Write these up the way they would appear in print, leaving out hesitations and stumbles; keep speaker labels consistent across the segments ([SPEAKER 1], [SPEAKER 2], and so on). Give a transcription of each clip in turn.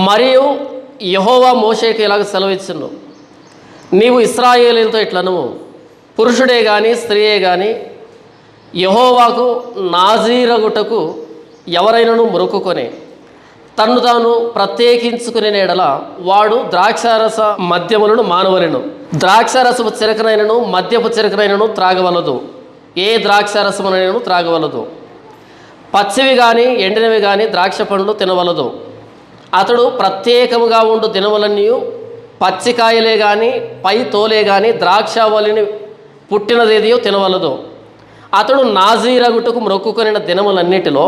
[SPEAKER 1] మరియు యెహోవా మోషేకి ఇలాగ సెలవిచ్చును, నీవు ఇశ్రాయేలీయులతో ఇట్లను, పురుషుడే కానీ స్త్రీయే కానీ యెహోవాకు నాజీరగుటకు ఎవరైనాను మొక్కుకొని తన్ను తాను ప్రత్యేకించుకునే ఎడల వాడు ద్రాక్షారస మద్యములను మానవలెను. ద్రాక్షారసపు చిరకనైనను మద్యపు చిరకనైనను త్రాగవలదు. ఏ ద్రాక్షారసమునైనను త్రాగవలదు. పచ్చివి కానీ ఎండినవి కానీ ద్రాక్ష పండ్లు తినవలదు. అతడు ప్రత్యేకముగా ఉండు దినములన్నీ పచ్చికాయలే కానీ పై తోలే కానీ ద్రాక్షావళిని పుట్టినదేదియో తినవలదు. అతడు నాజీరగుటకు మొక్కుకొనిన దినములన్నిటిలో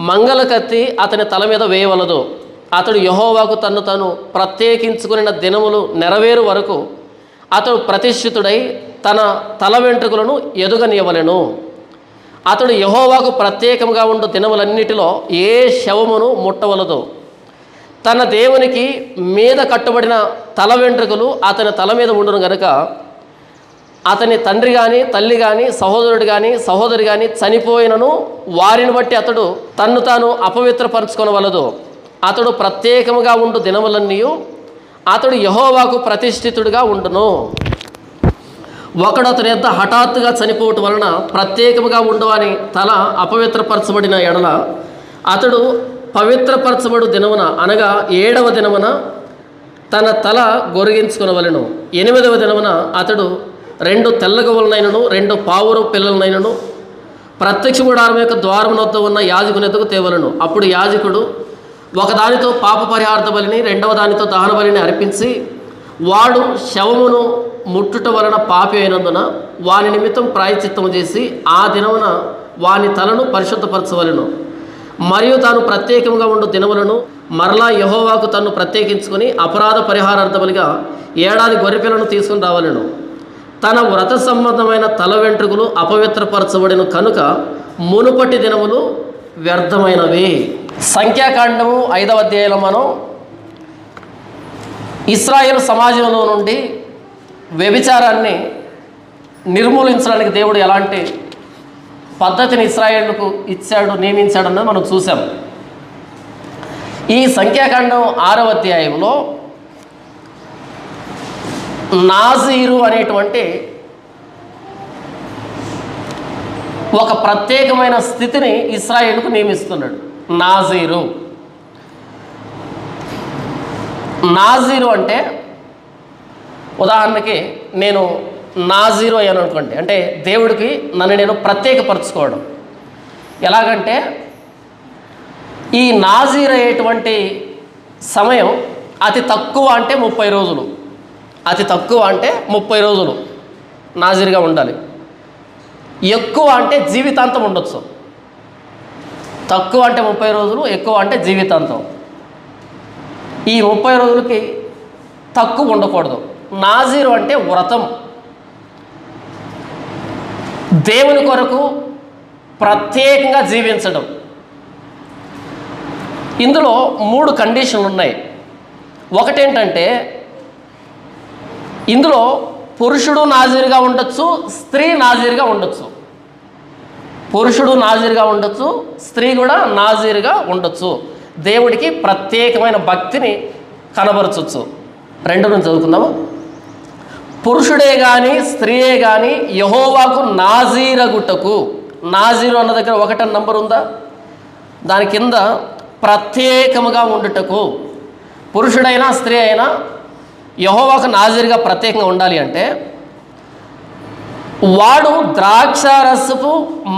[SPEAKER 1] మంగళ కత్తి అతని తల మీద వేయవలదు. అతడు యెహోవాకు తన్ను తాను ప్రత్యేకించుకున్న దినములు నెరవేరు వరకు అతడు ప్రతిష్ఠితుడై తన తల వెంట్రుకలను ఎదుగనీయవలెను. అతడు యెహోవాకు ప్రత్యేకంగా ఉండు దినములన్నిటిలో ఏ శవమును ముట్టవలదు. తన దేవునికి మీద కట్టుబడిన తల వెంట్రుకలు అతని తల మీద ఉండును గనుక అతని తండ్రి కానీ తల్లి కానీ సహోదరుడు కానీ సహోదరి కానీ చనిపోయినను వారిని బట్టి అతడు తన్ను తాను అపవిత్రపరచుకొనవలదు. అతడు ప్రత్యేకముగా ఉండు దినములన్నీ అతడు యెహోవాకు ప్రతిష్ఠితుడిగా ఉండును. ఒకడు అతని యొద్ద హఠాత్తుగా చనిపోవటం వలన ప్రత్యేకముగా ఉండవని తల అపవిత్రపరచబడిన ఎడల అతడు పవిత్రపరచబడు దినమున అనగా 7వ దినమున తన తల గొరిగించుకొనవలెను. 8వ దినమున అతడు 2 తెల్లగొవ్వలనైనను 2 పావురు పిల్లలనైనను ప్రత్యక్ష గుడారం యొక్క ద్వారం వద్ద ఉన్న యాజకుని ఎదుగు తేవలను. అప్పుడు యాజకుడు ఒకదానితో పాప పరిహార్థ బలిని 2వ దానితో దహన బలిని అర్పించి వాడు శవమును ముట్టుట వలన పాపి అయినందున వాని నిమిత్తం ప్రాయశ్చిత్తము చేసి ఆ దినమున వాని తలను పరిశుద్ధపరచవలెను. మరియు తాను ప్రత్యేకంగా ఉండు దినములను మరలా యెహోవాకు తన్ను ప్రత్యేకించుకొని అపరాధ పరిహారార్థ బలిగా 7 గొర్రెపిల్లను తీసుకుని రావలెను. తన వ్రత సంబంధమైన తల వెంట్రుకలు అపవిత్రపరచబడిన కనుక మునుపటి దినములు వ్యర్థమైనవి. సంఖ్యాకాండము 5వ అధ్యాయంలో మనం ఇశ్రాయేలు సమాజంలో నుండి వ్యభిచారాన్ని నిర్మూలించడానికి దేవుడు ఎలాంటి పద్ధతిని ఇశ్రాయేలుకు ఇచ్చాడు, నియమించాడన్నది మనం చూసాం. ఈ సంఖ్యాకాండం 6వ అధ్యాయంలో నాజీరు అనేటువంటి ఒక ప్రత్యేకమైన స్థితిని ఇశ్రాయేలుకు నియమిస్తున్నాడు. నాజీరు అంటే ఉదాహరణకి నేను నాజీరు అయ్యాను అనుకోండి, అంటే దేవుడికి నన్ను నేను ప్రత్యేకపరచుకోవడం. ఎలాగంటే ఈ నాజీరు అయ్యేటువంటి సమయం అతి తక్కువ అంటే 30 రోజులు. అతి తక్కువ అంటే 30 రోజులు నాజీరుగా ఉండాలి. ఎక్కువ అంటే జీవితాంతం ఉండొచ్చు. తక్కువ అంటే 30 రోజులు, ఎక్కువ అంటే జీవితాంతం. ఈ 30 రోజులకి తక్కువ ఉండకూడదు. నాజీరు అంటే వ్రతం, దేవుని కొరకు ప్రత్యేకంగా జీవించడం. ఇందులో 3 కండిషన్లు ఉన్నాయి. ఒకటేంటంటే ఇందులో పురుషుడు నాజీరుగా ఉండొచ్చు, స్త్రీ నాజీరుగా ఉండొచ్చు. పురుషుడు నాజీరుగా ఉండొచ్చు, స్త్రీ కూడా నాజీరుగా ఉండొచ్చు. దేవుడికి ప్రత్యేకమైన భక్తిని కనబరచవచ్చు. 2 నుంచి చదువుకుందాము. పురుషుడే కానీ స్త్రీయే కానీ యెహోవాకు నాజీరగుటకు, నాజీరు అన్న దగ్గర 1 నంబర్ ఉందా, దాని కింద ప్రత్యేకముగా ఉండుటకు. పురుషుడైనా స్త్రీ అయినా యెహోవాకు నాజీరుగా ప్రత్యేకంగా ఉండాలి అంటే వాడు ద్రాక్షారసపు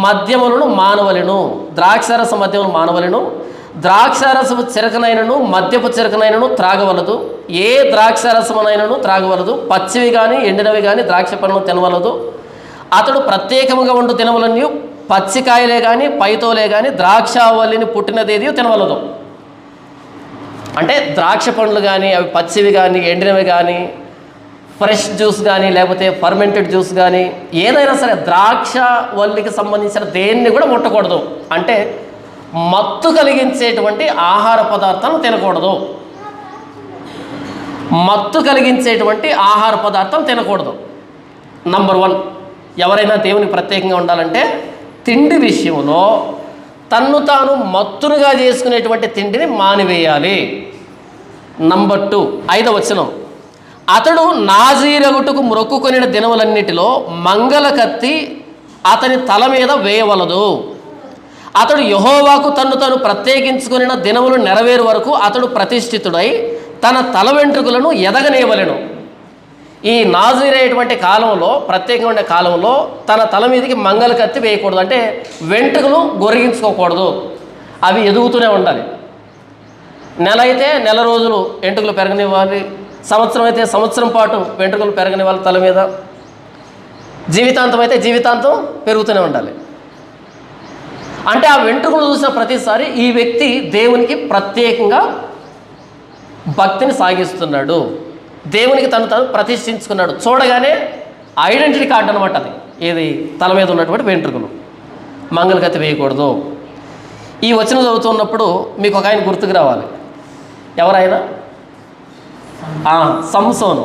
[SPEAKER 1] మద్యములను మానవలెను. ద్రాక్షారస మద్యములు మానవలెను. ద్రాక్షారసపు చిరకనైనను మద్యపు చిరకనైనను త్రాగవలదు. ఏ ద్రాక్షారసమునైనను త్రాగవలదు. పచ్చివి కానీ ఎండినవి కానీ ద్రాక్ష పండ్లు తినవలదు. అతడు ప్రత్యేకముగా ఉండు తినవలన్నీ పచ్చికాయలే కానీ పైతోలే కానీ ద్రాక్షావళిని పుట్టినదేది తినవలదు. అంటే ద్రాక్ష పండ్లు కానీ అవి పచ్చివి కానీ ఎండినవి కానీ ఫ్రెష్ జ్యూస్ కానీ లేకపోతే ఫర్మెంటెడ్ జ్యూస్ కానీ ఏదైనా సరే ద్రాక్ష వల్లికి సంబంధించిన దేన్ని కూడా ముట్టకూడదు. అంటే మత్తు కలిగించేటువంటి ఆహార పదార్థాలు తినకూడదు. మత్తు కలిగించేటువంటి ఆహార పదార్థాలు తినకూడదు. నంబర్ 1, ఎవరైనా దేవునికి ప్రత్యేకంగా ఉండాలంటే తిండి విషయంలో తన్ను తాను మత్తునుగా చేసుకునేటువంటి తిండిని మానివేయాలి. నంబర్ 2 5వ వచనం. అతడు నాజీరగుటకు మ్రొక్కుకొనిన దినములన్నిటిలో మంగళ కత్తి అతని తల మీద వేయవలదు. అతడు యెహోవాకు తను ప్రత్యేకించుకొనిన దినములు నెరవేరు వరకు అతడు ప్రతిష్ఠితుడై తన తల వెంట్రుకలను ఎదగనేయవలెను. ఈ నాజీరయ్యేటువంటి కాలంలో, ప్రత్యేకమైన కాలంలో తన తల మీదకి మంగళ కత్తి వేయకూడదు, అంటే వెంట్రుకలు గొరిగించుకోకూడదు, అవి ఎదుగుతూనే ఉండాలి. నెల అయితే నెల రోజులు వెంట్రుకలు పెరగనివ్వాలి, సంవత్సరం అయితే సంవత్సరం పాటు వెంట్రుకలు పెరగనివ్వాలి తల మీద, జీవితాంతం అయితే జీవితాంతం పెరుగుతూనే ఉండాలి. అంటే ఆ వెంట్రుకలు చూసిన ప్రతిసారి ఈ వ్యక్తి దేవునికి ప్రత్యేకంగా భక్తిని సాగిస్తున్నాడు, దేవునికి తను ప్రతిష్ఠించుకున్నాడు. చూడగానే ఐడెంటిటీ కార్డు అనమాట అది, ఏది తల మీద ఉన్నటువంటి వెంట్రుకలు. మంగళకత్తి వేయకూడదు. ఈ వచనం చదువుతున్నప్పుడు మీకు ఒక ఆయన గుర్తుకు రావాలి. ఎవరైనా? సంసోను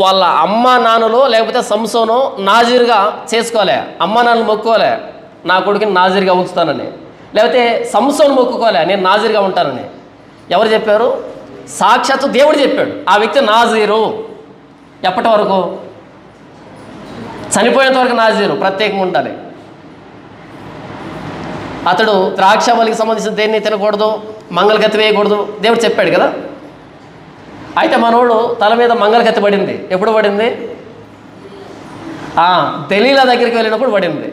[SPEAKER 1] వాళ్ళ అమ్మ నాన్నలు లేకపోతే సంసోను నాజీరుగా చేసుకోలే, అమ్మ నాన్నలు మొక్కుకోలే నా కొడుకుని నాజీరుగా ఉంచుతానని, లేకపోతే సంసోను మొక్కుకోలే నేను నాజీరుగా ఉంటానని. ఎవరు చెప్పారు? సాక్షాత్తు దేవుడు చెప్పాడు. ఆ వ్యక్తి నాజీరు. ఎప్పటి వరకు? చనిపోయేంత వరకు నాజీరు, ప్రత్యేకంగా ఉండాలి. అతడు ద్రాక్షావళికి సంబంధించిన దేన్ని తినకూడదు, మంగళకత్తి వేయకూడదు, దేవుడు చెప్పాడు కదా. అయితే మనోడు తల మీద మంగళకత్తి పడింది. ఎప్పుడు పడింది? దెలీలా దగ్గరికి వెళ్ళినప్పుడు పడింది.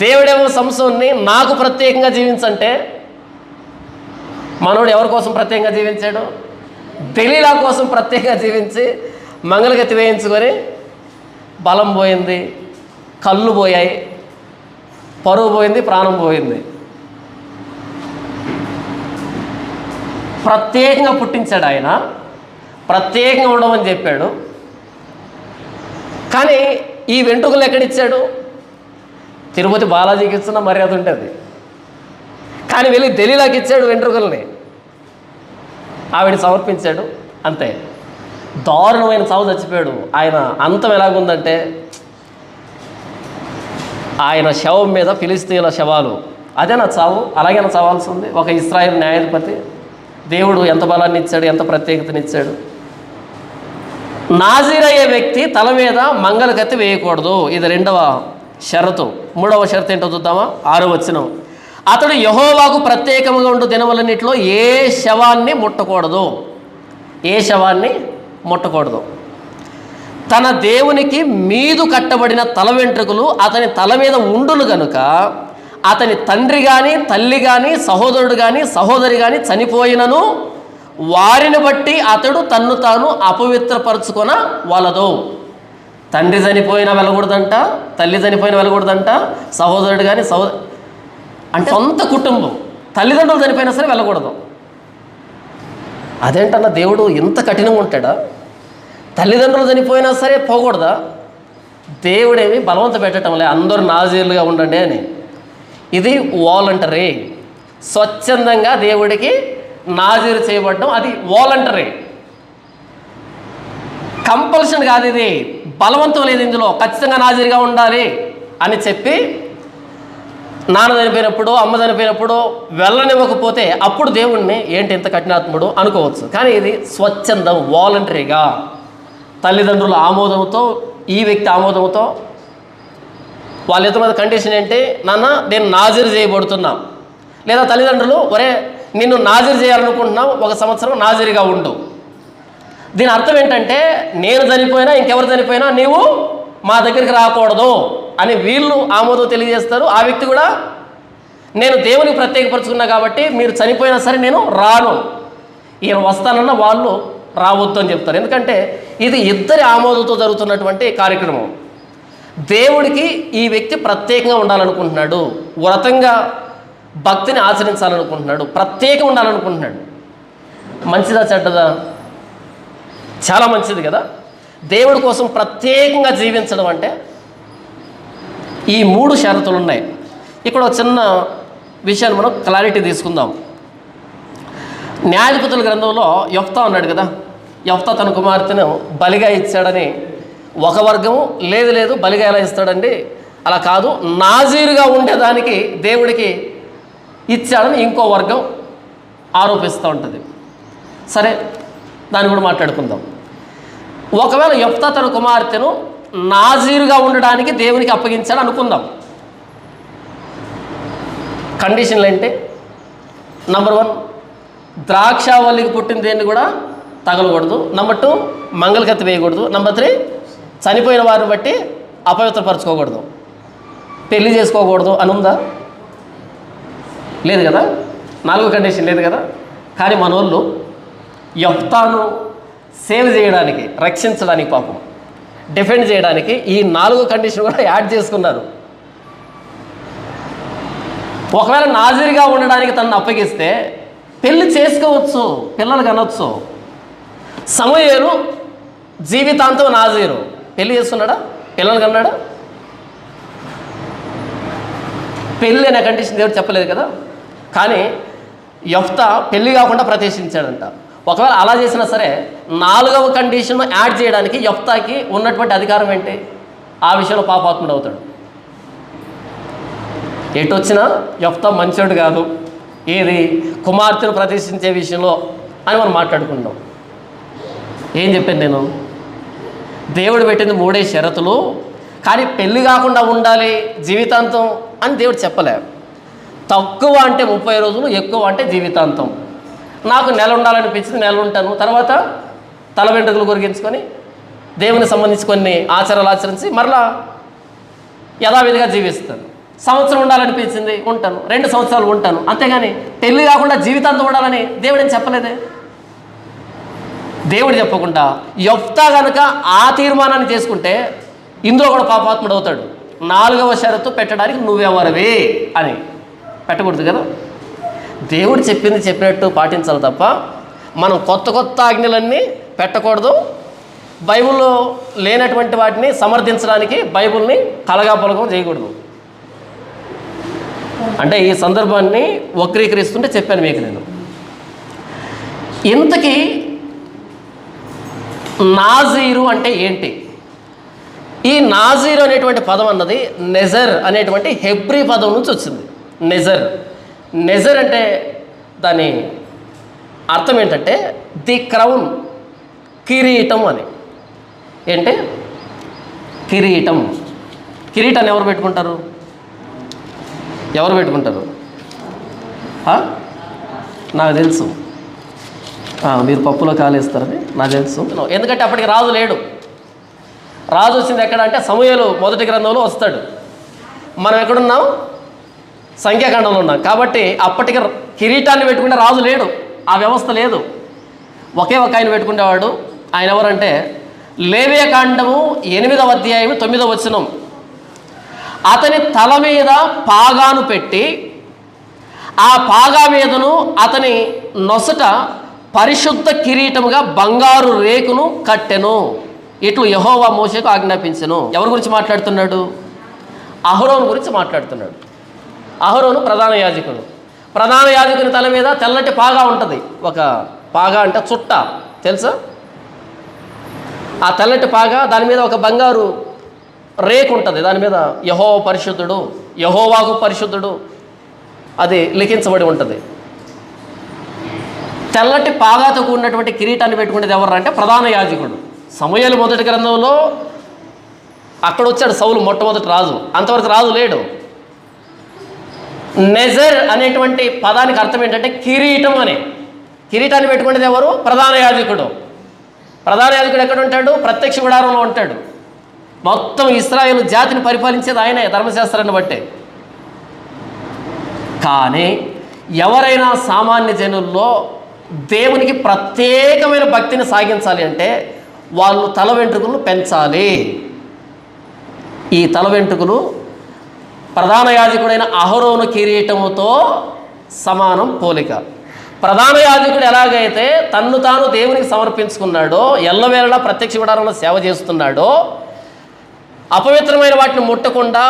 [SPEAKER 1] దేవుడేమో సంసోన్ని నాకు ప్రత్యేకంగా జీవించంటే, మనోడు ఎవరి కోసం ప్రత్యేకంగా జీవించాడు? దెలీలా కోసం ప్రత్యేకంగా జీవించి మంగళకత్తి వేయించుకొని బలం పోయింది, కళ్ళు పోయాయి, పరువు పోయింది, ప్రాణం పోయింది. ప్రత్యేకంగా పుట్టించాడు ఆయన, ప్రత్యేకంగా ఉండమని చెప్పాడు. కానీ ఈ వెంట్రుకలు ఎక్కడిచ్చాడు? తిరుపతి బాలాజీకి ఇచ్చిన మర్యాద ఉంటుంది, కానీ వెళ్ళి దెలీలాకి ఇచ్చాడు వెంట్రుకల్ని, ఆవిడ సమర్పించాడు, అంతే. దారుణమైన చావు చచ్చిపోయాడు. ఆయన అంతం ఎలాగుందంటే, ఆయన శవం మీద ఫిలిస్తీన్ల శవాలు. అదే నా చావు, అలాగే నా చావాల్సి ఉంది. ఒక ఇశ్రాయేలు న్యాయాధిపతి. దేవుడు ఎంత బలాన్ని ఇచ్చాడు, ఎంత ప్రత్యేకతనిచ్చాడు. నాజీరయ్యే వ్యక్తి తల మీద మంగళకత్తి వేయకూడదు. ఇది 2వ షరతు. 3వ షరతు ఏంటో చూద్దామా? 6వ వచనం. అతడు యెహోవాకు ప్రత్యేకంగా ఉండు దినములన్నిటిలో ఏ శవాన్ని ముట్టకూడదు, ఏ శవాన్ని ముట్టకూడదు. తన దేవునికి మీదు కట్టబడిన తల వెంట్రుకలు అతని తల మీద ఉండును గనుక అతని తండ్రి కానీ తల్లి కానీ సహోదరుడు కానీ సహోదరి కానీ చనిపోయినను వారిని బట్టి అతడు తన్ను తాను అపవిత్రపరచుకొన వలదు. తండ్రి చనిపోయినా వెళ్ళకూడదంట, తల్లి చనిపోయినా వెళ్ళకూడదంట, సహోదరుడు కానీ అంటే సొంత కుటుంబం, తల్లిదండ్రులు చనిపోయినా సరే వెళ్ళకూడదు. అదేంటన్నా దేవుడు ఇంత కఠినంగా ఉంటాడా? తల్లిదండ్రులు చనిపోయినా సరే పోకూడదా? దేవుడేమి బలవంత పెట్టడంలే అందరూ నాజీర్లుగా ఉండండి అని. ఇది వాలంటరీ, స్వచ్ఛందంగా దేవుడికి నాజీరు చేయబడడం, అది వాలంటరీ, కంపల్షన్ కాదు, ఇది బలవంతం లేదు ఇందులో. ఖచ్చితంగా నాజీరుగా ఉండాలి అని చెప్పి నాన్న చనిపోయినప్పుడు అమ్మ చనిపోయినప్పుడు వెళ్ళనివ్వకపోతే అప్పుడు దేవుణ్ణి ఏంటి ఇంత కఠినాత్ముడు అనుకోవచ్చు. కానీ ఇది స్వచ్ఛందం, వాలంటరీగా, తల్లిదండ్రుల ఆమోదంతో, ఈ వ్యక్తి ఆమోదంతో. వాళ్ళ ఇద్దరి మీద కండిషన్ ఏంటి? నాన్న నేను నాజీరు చేయబడుతున్నా, లేదా తల్లిదండ్రులు ఒరే నిన్ను నాజీరు చేయాలనుకుంటున్నావు, 1 సంవత్సరం నాజీరుగా ఉండు. దీని అర్థం ఏంటంటే నేను చనిపోయినా ఇంకెవరు చనిపోయినా నీవు మా దగ్గరికి రాకూడదు అని వీళ్ళు ఆమోదం తెలియజేస్తారు. ఆ వ్యక్తి కూడా నేను దేవునికి ప్రత్యేకపరుచుకున్నా కాబట్టి మీరు చనిపోయినా సరే నేను రాను, ఈయన వస్తానన్నా వాళ్ళు రావద్దు అని చెప్తారు. ఎందుకంటే ఇది ఇద్దరి ఆమోదంతో జరుగుతున్నటువంటి కార్యక్రమం. దేవుడికి ఈ వ్యక్తి ప్రత్యేకంగా ఉండాలనుకుంటున్నాడు, వ్రతంగా భక్తిని ఆచరించాలనుకుంటున్నాడు, ప్రత్యేకంగా ఉండాలనుకుంటున్నాడు. మంచిదా చెడ్డదా? చాలా మంచిది కదా. దేవుడి కోసం ప్రత్యేకంగా జీవించడం అంటే ఈ 3 షరతులు ఉన్నాయి. ఇక్కడ ఒక చిన్న విషయాన్ని మనం క్లారిటీ తీసుకుందాం. న్యాయాధిపతుల గ్రంథంలో యెఫ్తా ఉన్నాడు కదా, యెఫ్తా తన కుమార్తెను బలిగా ఇచ్చాడని ఒక వర్గము, లేదు బలిగా ఎలా ఇస్తాడండి, అలా కాదు, నాజీరుగా ఉండేదానికి దేవుడికి ఇచ్చాడని ఇంకో వర్గం ఆరోపిస్తూ ఉంటుంది. సరే, దాన్ని కూడా మాట్లాడుకుందాం. ఒకవేళ యెఫ్తా తన కుమార్తెను నాజీరుగా ఉండడానికి దేవునికి అప్పగించాడు అనుకుందాం. కండిషన్లు ఏంటి? నంబర్ 1, ద్రాక్షావల్లికి పుట్టిన దేన్ని కూడా తగలకూడదు. నంబర్ 2, మంగళకత్తి వేయకూడదు. నంబర్ 3, చనిపోయిన వారిని బట్టి అపవిత్రపరచుకోకూడదు, పెళ్లి చేసుకోకూడదు అని ఉందా? లేదు కదా. 4వ కండిషన్ లేదు కదా. కానీ మనోళ్ళు యెఫ్తాను సేవ్ చేయడానికి, రక్షించడానికి, పాపం డిఫెండ్ చేయడానికి ఈ 4వ కండిషన్ కూడా యాడ్ చేసుకున్నారు. ఒకవేళ నాజీరుగా ఉండడానికి తనను అప్పగిస్తే పెళ్లి చేసుకోవచ్చు, పిల్లలు కనొచ్చు. సమూయేలు జీవితాంతం నాజీరు, పెళ్లి చేసుకున్నాడా? పిల్లలు కన్నాడా? పెళ్ళి అనే కండిషన్ దేవుడు చెప్పలేదు కదా. కానీ యెఫ్తా పెళ్లి కాకుండా ప్రతిష్ఠించాడంట. ఒకవేళ అలా చేసినా సరే 4వ కండిషన్ యాడ్ చేయడానికి యెఫ్తాకి ఉన్నటువంటి అధికారం ఏంటి? ఆ విషయంలో పాపాత్ముడు అవుతాడు. ఎటు వచ్చినా యెఫ్తా మంచోడు కాదు, ఏది కుమార్తెను ప్రతిష్ఠించే విషయంలో అని మనం మాట్లాడుకుంటాం. ఏం చెప్పాను నేను? దేవుడు పెట్టింది 3 షరతులు, కానీ పెళ్ళి కాకుండా ఉండాలి జీవితాంతం అని దేవుడు చెప్పలే. తక్కువ అంటే 30 రోజులు, ఎక్కువ అంటే జీవితాంతం. నాకు నెల ఉండాలనిపించింది, నెల ఉంటాను. తర్వాత తల వెంట్రుకలు కొరిగించుకొని దేవునికి సంబంధించి కొన్ని ఆచారాలు ఆచరించి మరలా యథావిధిగా జీవిస్తాను. సంవత్సరం ఉండాలనిపించింది, ఉంటాను. 2 సంవత్సరాలు ఉంటాను. అంతేగాని పెళ్ళి కాకుండా జీవితాంతం ఉండాలని దేవుడు ఏం చెప్పలేదే. దేవుడు చెప్పకుండా యెఫ్తా కనుక ఆ తీర్మానాన్ని చేసుకుంటే ఇందులో కూడా పాపాత్ముడు అవుతాడు. 4వ షరతు పెట్టడానికి నువ్వెవరివి అని పెట్టకూడదు కదా. దేవుడు చెప్పింది చెప్పినట్టు పాటించాలి తప్ప మనం కొత్త ఆజ్ఞలన్నీ పెట్టకూడదు. బైబిల్లో లేనటువంటి వాటిని సమర్థించడానికి బైబిల్ని కలగాపలగం చేయకూడదు. అంటే ఈ సందర్భాన్ని వక్రీకరిస్తుంటే చెప్పాను మీకు నేను. ఇంతకీ నాజీరు అంటే ఏంటి? ఈ నాజీరు అనేటువంటి పదం అన్నది నెజర్ అనేటువంటి హెబ్రీ పదం నుంచి వచ్చింది. నెజర్ అంటే దాని అర్థం ఏంటంటే ది క్రౌన్, కిరీటం అని. ఏంటి? కిరీటం. కిరీటాన్ని ఎవరు పెట్టుకుంటారు? నాకు తెలుసు, మీరు పప్పులో కాలేస్తారని నాకు తెలుసు. ఎందుకంటే అప్పటికి రాజు లేడు. రాజు వచ్చింది ఎక్కడ అంటే సమూయేలు మొదటి గ్రంథంలో వస్తాడు. మనం ఎక్కడున్నాం? సంఖ్యాకాండంలో ఉన్నాం. కాబట్టి అప్పటికి కిరీటాన్ని పెట్టుకునే రాజు లేడు, ఆ వ్యవస్థ లేదు. ఒకే ఒక ఆయన పెట్టుకునేవాడు. ఆయన ఎవరంటే లేవియకాండము 8వ అధ్యాయం 9వ వచనం. అతని తల మీద పాగాను పెట్టి ఆ పాగా మీదను అతని నొసట పరిశుద్ధ కిరీటముగా బంగారు రేకును కట్టెను. ఇట్లు యెహోవా మోషేకు ఆజ్ఞాపించెను. ఎవరి గురించి మాట్లాడుతున్నాడు? అహరోను గురించి మాట్లాడుతున్నాడు. అహరోను ప్రధాన యాజకుడు. ప్రధాన యాజకుని తల మీద తెల్లటి పాగా ఉంటుంది. ఒక పాగా అంటే చుట్ట, తెలుసా? ఆ తెల్లటి పాగా, దాని మీద ఒక బంగారు రేకు ఉంటుంది. దాని మీద యెహోవా పరిశుద్ధుడు, యెహోవాకు పరిశుద్ధుడు అది లిఖించబడి ఉంటుంది. తెల్లటి పాగాతో కూడినటువంటి కిరీటాన్ని పెట్టుకునేది ఎవరు అంటే ప్రధాన యాజకుడు. సమూయేలు మొదటి గ్రంథంలో అక్కడ వచ్చాడు సౌలు, మొట్టమొదటి రాజు. అంతవరకు రాజు లేడు. నెజర్ అనేటువంటి పదానికి అర్థం ఏంటంటే కిరీటం అని. కిరీటాన్ని పెట్టుకునేది ఎవరు? ప్రధాన యాజకుడు. ప్రధాన యాజకుడు ఎక్కడ ఉంటాడు? ప్రత్యక్ష గుడారంలో ఉంటాడు. మొత్తం ఇశ్రాయేలు జాతిని పరిపాలించేది ఆయనే, ధర్మశాస్త్రాన్ని బట్టే. కానీ ఎవరైనా సామాన్య జనుల్లో దేవునికి ప్రత్యేకమైన భక్తిని సాగించాలి అంటే వాళ్ళు తల వెంట్రుకలను పెంచాలి. ఈ తల వెంట్రుకలు ప్రధాన యాజకుడైన అహరోను కిరీటముతో సమానం, పోలిక. ప్రధాన యాజకుడు ఎలాగైతే తన్ను తాను దేవునికి సమర్పించుకున్నాడో, ఎల్లవేళలా ప్రత్యక్ష గుడారంలో సేవ చేస్తున్నాడో, అపవిత్రమైన వాటిని ముట్టకుండా,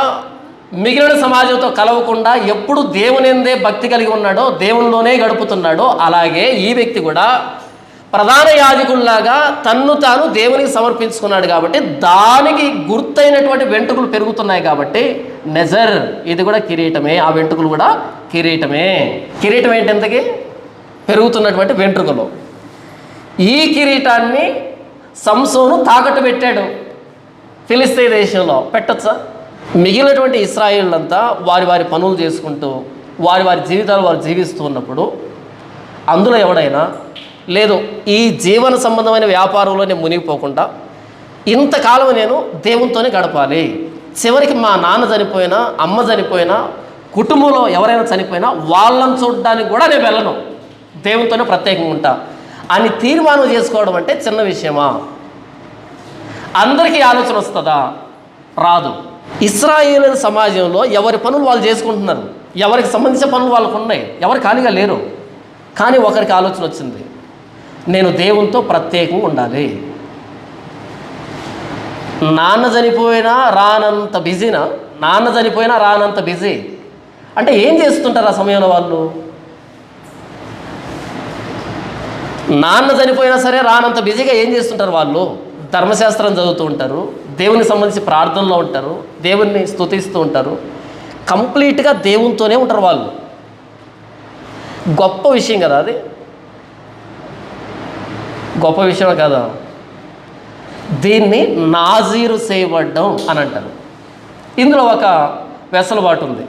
[SPEAKER 1] మిగిలిన సమాజంతో కలవకుండా ఎప్పుడు దేవునిందే భక్తి కలిగి ఉన్నాడో, దేవునిలోనే గడుపుతున్నాడో, అలాగే ఈ వ్యక్తి కూడా ప్రధాన యాజకుల్లాగా తన్ను తాను దేవునికి సమర్పించుకున్నాడు కాబట్టి దానికి గుర్తైనటువంటి వెంట్రుకలు పెరుగుతున్నాయి కాబట్టి నెజర్ ఇది కూడా కిరీటమే, ఆ వెంట్రుకలు కూడా కిరీటమే. కిరీటం ఏంటి? ఎంతకి పెరుగుతున్నటువంటి వెంట్రుకలు. ఈ కిరీటాన్ని సంసోను తాకట్టు పెట్టాడు ఫిలిస్తీ దేశంలో. పెట్టచ్చా? మిగిలినటువంటి ఇశ్రాయేళ్లంతా వారి వారి పనులు చేసుకుంటూ వారి వారి జీవితాలు వారు జీవిస్తూ ఉన్నప్పుడు అందులో ఎవడైనా లేదు ఈ జీవన సంబంధమైన వ్యాపారంలోనే మునిగిపోకుండా ఇంతకాలం నేను దేవునితోనే గడపాలి, చివరికి మా నాన్న చనిపోయినా అమ్మ చనిపోయినా కుటుంబంలో ఎవరైనా చనిపోయినా వాళ్ళని చూడడానికి కూడా నేను వెళ్ళను, దేవునితోనే ప్రత్యేకంగా ఉంటా అని తీర్మానం చేసుకోవడం అంటే చిన్న విషయమా? అందరికీ ఆలోచన వస్తుందా? రాదు. ఇశ్రాయేలు సమాజంలో ఎవరి పనులు వాళ్ళు చేసుకుంటున్నారు, ఎవరికి సంబంధించిన పనులు వాళ్ళకు ఉన్నాయి, ఎవరు ఖాళీగా లేరు. కానీ ఒకరికి ఆలోచన వచ్చింది, నేను దేవునితో ప్రత్యేకంగా ఉండాలి. నాన్న చనిపోయినా రానంత బిజీనా? నాన్న చనిపోయినా రానంత బిజీ అంటే ఏం చేస్తుంటారు ఆ సమయంలో వాళ్ళు? నాన్న చనిపోయినా సరే రానంత బిజీగా ఏం చేస్తుంటారు వాళ్ళు? ధర్మశాస్త్రం చదువుతూ ఉంటారు, దేవునికి సంబంధించి ప్రార్థనలో ఉంటారు, దేవుణ్ణి స్తుతిస్తూ ఉంటారు, కంప్లీట్గా దేవునితోనే ఉంటారు వాళ్ళు. గొప్ప విషయం కదా అది? గొప్ప విషయం కదా? దీన్ని నాజీరు చేయబడ్డం అని అంటారు. ఇందులో ఒక వెసలుబాటు ఉంది.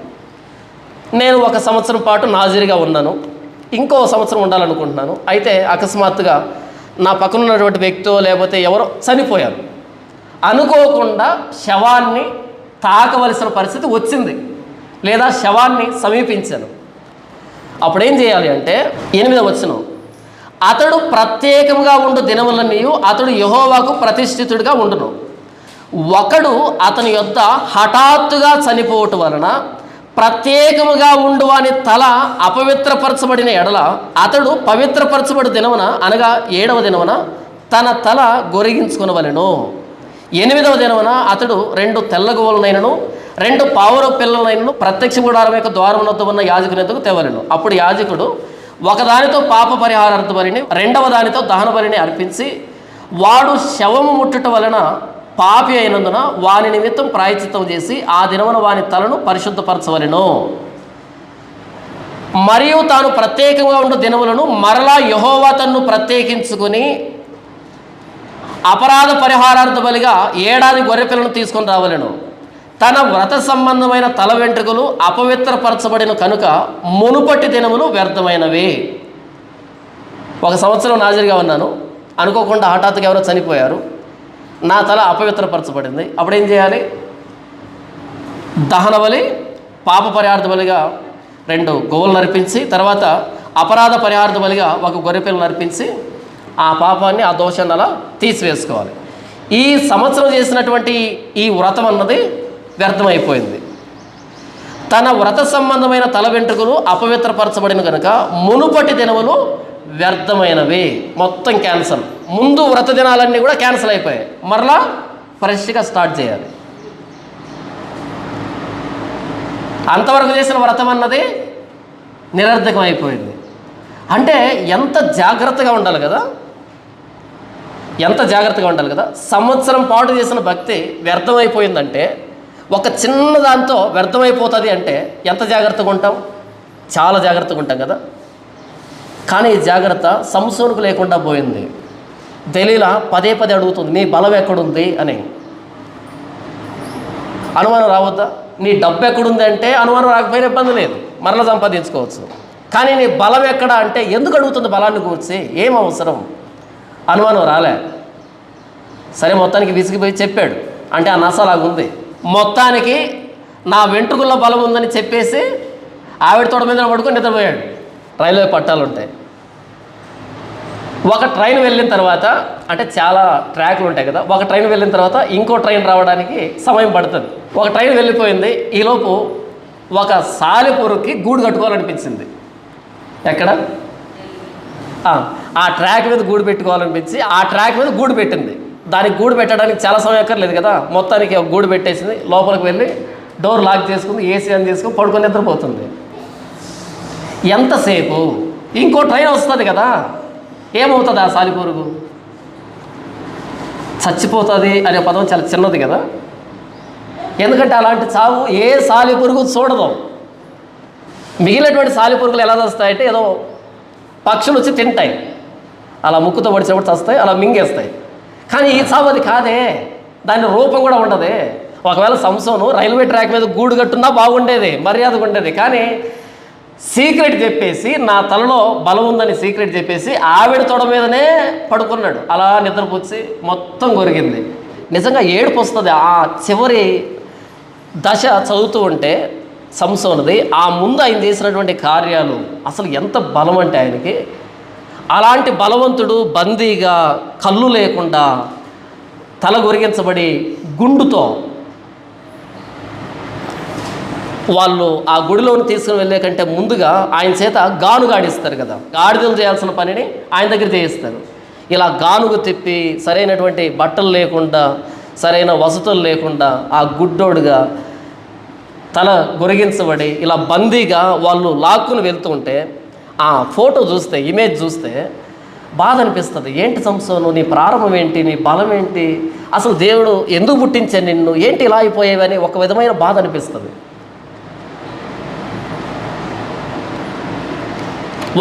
[SPEAKER 1] నేను 1 సంవత్సరం పాటు నాజీరుగా ఉన్నాను, ఇంకో సంవత్సరం ఉండాలనుకుంటున్నాను. అయితే అకస్మాత్తుగా నా పక్కన ఉన్నటువంటి వ్యక్తో లేకపోతే ఎవరో చనిపోయారు, అనుకోకుండా శవాన్ని తాకవలసిన పరిస్థితి వచ్చింది, లేదా శవాన్ని సమీపించాను. అప్పుడేం చేయాలి అంటే 8వ వచనం, అతడు ప్రత్యేకంగా ఉండు దినములన్నీ అతడు యెహోవాకు ప్రతిష్ఠితుడిగా ఉండును. ఒకడు అతని యొద్ద హఠాత్తుగా చనిపోవటం వలన ప్రత్యేకముగా ఉండు అని తల అపవిత్రపరచబడిన ఎడల అతడు పవిత్రపరచబడి దినమున అనగా 7వ దినమున తన తల గొరిగించుకునవలెను. 8వ దినమున అతడు 2 తెల్లగోవులనైనను 2 పావుర పిల్లలనైనను ప్రత్యక్ష గుడారం యొక్క ద్వారం వద్ద ఉన్న యాజకుని ఎద్దకు తేవలెను. అప్పుడు యాజకుడు ఒకదానితో పాప పరిహారార్థ బలిని 2వ దానితో దహన బలిని అర్పించి వాడు శవము ముట్టుట వలన పాపి అయినందున వాని నిమిత్తం ప్రాయశ్చిత్తం చేసి ఆ దినమున వాని తలను పరిశుద్ధపరచవలెను. మరియు తాను ప్రత్యేకంగా ఉండు దినములను మరలా యెహోవా తన్ను ప్రత్యేకించుకుని అపరాధ పరిహారార్థ బలిగా 7 గొర్రెపిల్లను తీసుకొని రావలెను. తన వ్రత సంబంధమైన తల వెంట్రుకలు అపవిత్రపరచబడిన కనుక మునుపటి దినములు వ్యర్థమైనవి. 1 సంవత్సరం నాజీరుగా ఉన్నాను, అనుకోకుండా హఠాత్తుగా ఎవరో చనిపోయారు, నా తల అపవిత్రపరచబడింది. అప్పుడేం చేయాలి? దహన బలి, పాప పరిహార్థ బలిగా 2 గోవులను అర్పించి తర్వాత అపరాధ పరిహార్థ బలిగా 1 గొర్రెపిల్లను అర్పించి ఆ పాపాన్ని ఆ దోషాన్ని అలా తీసివేసుకోవాలి. ఈ సంవత్సరం చేసినటువంటి ఈ వ్రతం అన్నది వ్యర్థమైపోయింది. తన వ్రత సంబంధమైన తల వెంట్రుకలు అపవిత్రపరచబడిన కనుక మునుపటి దినములు వ్యర్థమైనవి. మొత్తం క్యాన్సల్. ముందు వ్రత దినాలన్నీ కూడా క్యాన్సిల్ అయిపోయాయి, మరలా ఫ్రెష్గా స్టార్ట్ చేయాలి. అంతవరకు చేసిన వ్రతం అన్నది నిరర్ధకం అయిపోయింది. అంటే ఎంత జాగ్రత్తగా ఉండాలి కదా, ఎంత జాగ్రత్తగా ఉండాలి కదా. సంవత్సరం పాటు చేసిన భక్తి వ్యర్థమైపోయిందంటే, ఒక చిన్న దాంతో వ్యర్థమైపోతుంది అంటే ఎంత జాగ్రత్తగా ఉంటాం? చాలా జాగ్రత్తగా ఉంటాం కదా. కానీ ఈ జాగ్రత్త సంసోనుకు లేకుండా పోయింది. దెలీలా పదే అడుగుతుంది, నీ బలం ఎక్కడుంది అని. అనుమానం రావద్దా? నీ డబ్బు ఎక్కడుంది అంటే అనుమానం రాకపోయినా ఇబ్బంది లేదు, మరలా సంపాదించుకోవచ్చు. కానీ నీ బలం ఎక్కడ అంటే ఎందుకు అడుగుతుంది బలాన్ని కూర్చి? ఏం అవసరం? అనుమానం రాలే. సరే, మొత్తానికి విసిగిపోయి చెప్పాడు అంటే ఆ నసలాగుంది. మొత్తానికి నా వెంట్రుకల్లో బలం ఉందని చెప్పేసి ఆవిడ తోట మీద పడుకొని నిద్రపోయాడు. రైల్వే పట్టాలు ఉంటాయి. ఒక ట్రైన్ వెళ్ళిన తర్వాత, అంటే చాలా ట్రాక్లు ఉంటాయి కదా, ఒక ట్రైన్ వెళ్ళిన తర్వాత ఇంకో ట్రైన్ రావడానికి సమయం పడుతుంది. ఒక ట్రైన్ వెళ్ళిపోయింది, ఈలోపు ఒక సాలెపురుగుకి గూడు కట్టుకోవాలనిపించింది. ఎక్కడ? ఆ ట్రాక్ మీద గూడు పెట్టుకోవాలనిపించి ఆ ట్రాక్ మీద గూడు పెట్టింది. దానికి గూడు పెట్టడానికి చాలా సమయం ఎక్కర్లేదు కదా, మొత్తానికి ఒక గూడు పెట్టేసింది. లోపలికి వెళ్ళి డోర్ లాక్ చేసుకుంది, ఏసీ ఆన్ చేసుకుని పడుకొని నిద్రపోతుంది. ఎంతసేపు? ఇంకో ట్రైన్ వస్తుంది కదా, ఏమవుతుంది ఆ సాలిపురుగు? చచ్చిపోతుంది అనే పదం చాలా చిన్నది కదా. ఎందుకంటే అలాంటి చావు ఏ సాలిపురుగు చూడదు. మిగిలినటువంటి సాలిపురుగులు ఎలా వస్తాయంటే ఏదో పక్షులు వచ్చి తింటాయి, అలా ముక్కుతో పడిచినప్పుడు చస్తాయి, అలా మింగేస్తాయి. కానీ ఈ చావు అది కాదే, దాని రూపం కూడా ఉండదే. ఒకవేళ సంసోను రైల్వే ట్రాక్ మీద గూడు కట్టున్నా బాగుండేది, మర్యాదగా ఉండేది. కానీ సీక్రెట్ చెప్పేసి, నా తలలో బలం ఉందని సీక్రెట్ చెప్పేసి ఆవిడ తొడ మీదనే పడుకున్నాడు. అలా నిద్రపుచ్చి మొత్తం కొరిగింది. నిజంగా ఏడుపు వస్తుంది ఆ చివరి దశ చదువుతూ ఉంటే సంసోనుది. ఆ ముందు ఆయన చేసినటువంటి కార్యాలు అసలు ఎంత బలం అంటే ఆయనకి. అలాంటి బలవంతుడు బందీగా కళ్ళు లేకుండా తల గొరిగించబడి గుండుతో వాళ్ళు ఆ గుడిలోని తీసుకుని వెళ్ళే కంటే ముందుగా ఆయన చేత గానుగ ఆడిస్తారు కదా. గాడిదలు చేయాల్సిన పనిని ఆయన దగ్గర చేయిస్తారు. ఇలా గానుగ తిప్పి సరైనటువంటి బట్టలు లేకుండా, సరైన వసతులు లేకుండా ఆ గుడ్డోడుగా తల గొరిగించబడి ఇలా బందీగా వాళ్ళు లాక్కుని వెళ్తూ ఉంటే ఆ ఫోటో చూస్తే, ఇమేజ్ చూస్తే బాధ అనిపిస్తుంది. ఏంటి సంసోను, నీ ప్రారంభం ఏంటి, నీ బలం ఏంటి, అసలు దేవుడు ఎందుకు పుట్టించాను నిన్ను, ఏంటి ఇలా అయిపోయేవని ఒక విధమైన బాధ అనిపిస్తుంది.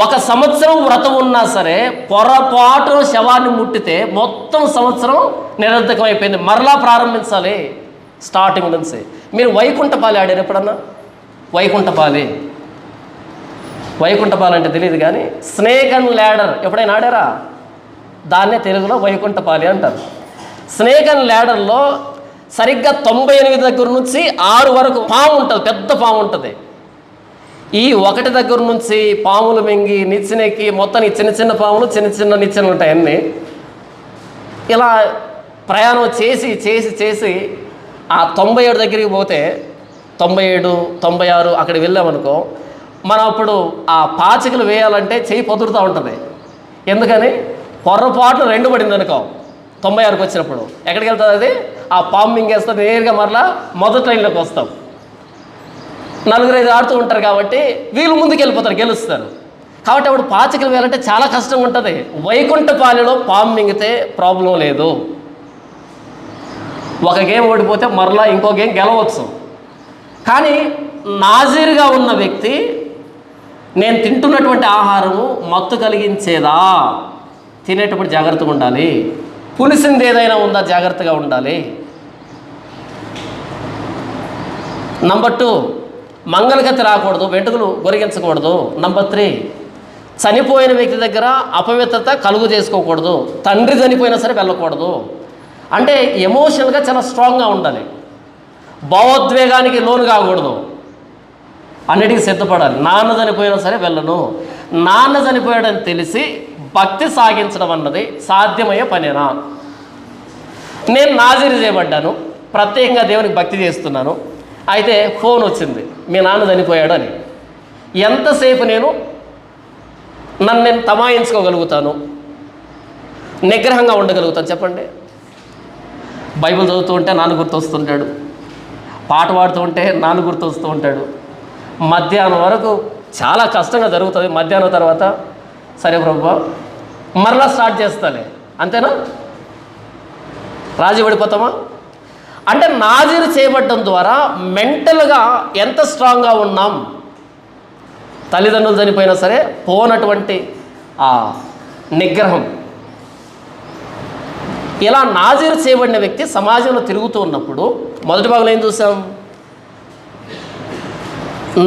[SPEAKER 1] ఒక సంవత్సరం వ్రతం ఉన్నా సరే పొరపాటు శవాన్ని ముట్టితే మొత్తం సంవత్సరం నిరర్థకం అయిపోయింది. మరలా ప్రారంభించాలి స్టార్టింగ్ నుంచి. మీరు వైకుంఠపాలి ఆడారు ఎప్పుడన్నా? వైకుంఠపాలి అంటే తెలియదు కానీ స్నేక్ అండ్ ల్యాడర్ ఎప్పుడైనా ఆడారా? దాన్నే తెలుగులో వైకుంఠపాలి అంటారు. స్నేక్ అండ్ ల్యాడర్లో సరిగ్గా 98 దగ్గర నుంచి 6 వరకు పాము ఉంటుంది, పెద్ద పాము ఉంటుంది. ఈ 1 దగ్గర నుంచి పాములు మింగి నిచ్చెనెక్కి మొత్తం చిన్న చిన్న పాములు, చిన్న చిన్న నిచ్చెనలు ఉంటాయి అన్నీ. ఇలా ప్రయాణం చేసి చేసి చేసి ఆ 97 దగ్గరికి పోతే 97, 96 అక్కడికి వెళ్ళామనుకో, మనం అప్పుడు ఆ పాచికలు వేయాలంటే చెయ్యి పొదురుతూ ఉంటుంది. ఎందుకని? పొరపాట్లు 2 పడింది అనుకో 96కి వచ్చినప్పుడు ఎక్కడికి వెళ్తుంది అది? ఆ పాము మింగేస్తుంది, నేరుగా మరలా మొదటి లైన్లోకి వస్తాం. 4-5 ఆడుతూ ఉంటారు కాబట్టి వీళ్ళు ముందుకు వెళ్ళిపోతారు, గెలుస్తారు. కాబట్టి అప్పుడు పాచికలు వేయాలంటే చాలా కష్టంగా ఉంటుంది. వైకుంఠపాలిలో పాము మింగితే ప్రాబ్లం లేదు. ఒక గేమ్ ఓడిపోతే మరలా ఇంకో గేమ్ గెలవచ్చు. కానీ నాజీరుగా ఉన్న వ్యక్తి, నేను తింటున్నటువంటి ఆహారము మత్తు కలిగించేదా, తినేటప్పుడు జాగ్రత్తగా ఉండాలి. పులిసింది ఏదైనా ఉందా జాగ్రత్తగా ఉండాలి. నంబర్ 2, మంగళగతి రాకూడదు, వెంట్రుకలు గొరిగించకూడదు. నంబర్ 3, చనిపోయిన వ్యక్తి దగ్గర అపవిత్రత కలుగు చేసుకోకూడదు. తండ్రి చనిపోయినా సరే వెళ్ళకూడదు. అంటే ఎమోషనల్గా చాలా స్ట్రాంగ్గా ఉండాలి. భావోద్వేగానికి లోను కాకూడదు, అన్నిటికీ సిద్ధపడాలి. నాన్న చనిపోయినా సరే వెళ్ళను. నాన్న చనిపోయాడని తెలిసి భక్తి సాగించడం అన్నది సాధ్యమయ్యే పనేనా? నేను నాజీరు చేయబడ్డాను, ప్రత్యేకంగా దేవునికి భక్తి చేస్తున్నాను. అయితే ఫోన్ వచ్చింది, మీ నాన్న చనిపోయాడు అని. ఎంతసేపు నన్ను నేను తమాయించుకోగలుగుతాను, నిగ్రహంగా ఉండగలుగుతాను చెప్పండి? బైబిల్ చదువుతూ ఉంటే నాన్న గుర్తొస్తుంటాడు, పాట పాడుతూ ఉంటే నాన్న గుర్తొస్తూ ఉంటాడు. మధ్యాహ్నం వరకు చాలా కష్టంగా జరుగుతుంది. మధ్యాహ్నం తర్వాత సరే ప్రభువా మరలా స్టార్ట్ చేస్తాలే, అంతేనా? రాజీ పడిపోతామా? అంటే నాజీరు చేయబడడం ద్వారా మెంటల్గా ఎంత స్ట్రాంగ్గా ఉన్నాం. తల్లిదండ్రులు చనిపోయినా సరే పోనటువంటి ఆ నిగ్రహం. ఇలా నాజీరు చేయబడిన వ్యక్తి సమాజంలో తిరుగుతూ ఉన్నప్పుడు మొదటి భాగంలో ఏం చూసాం?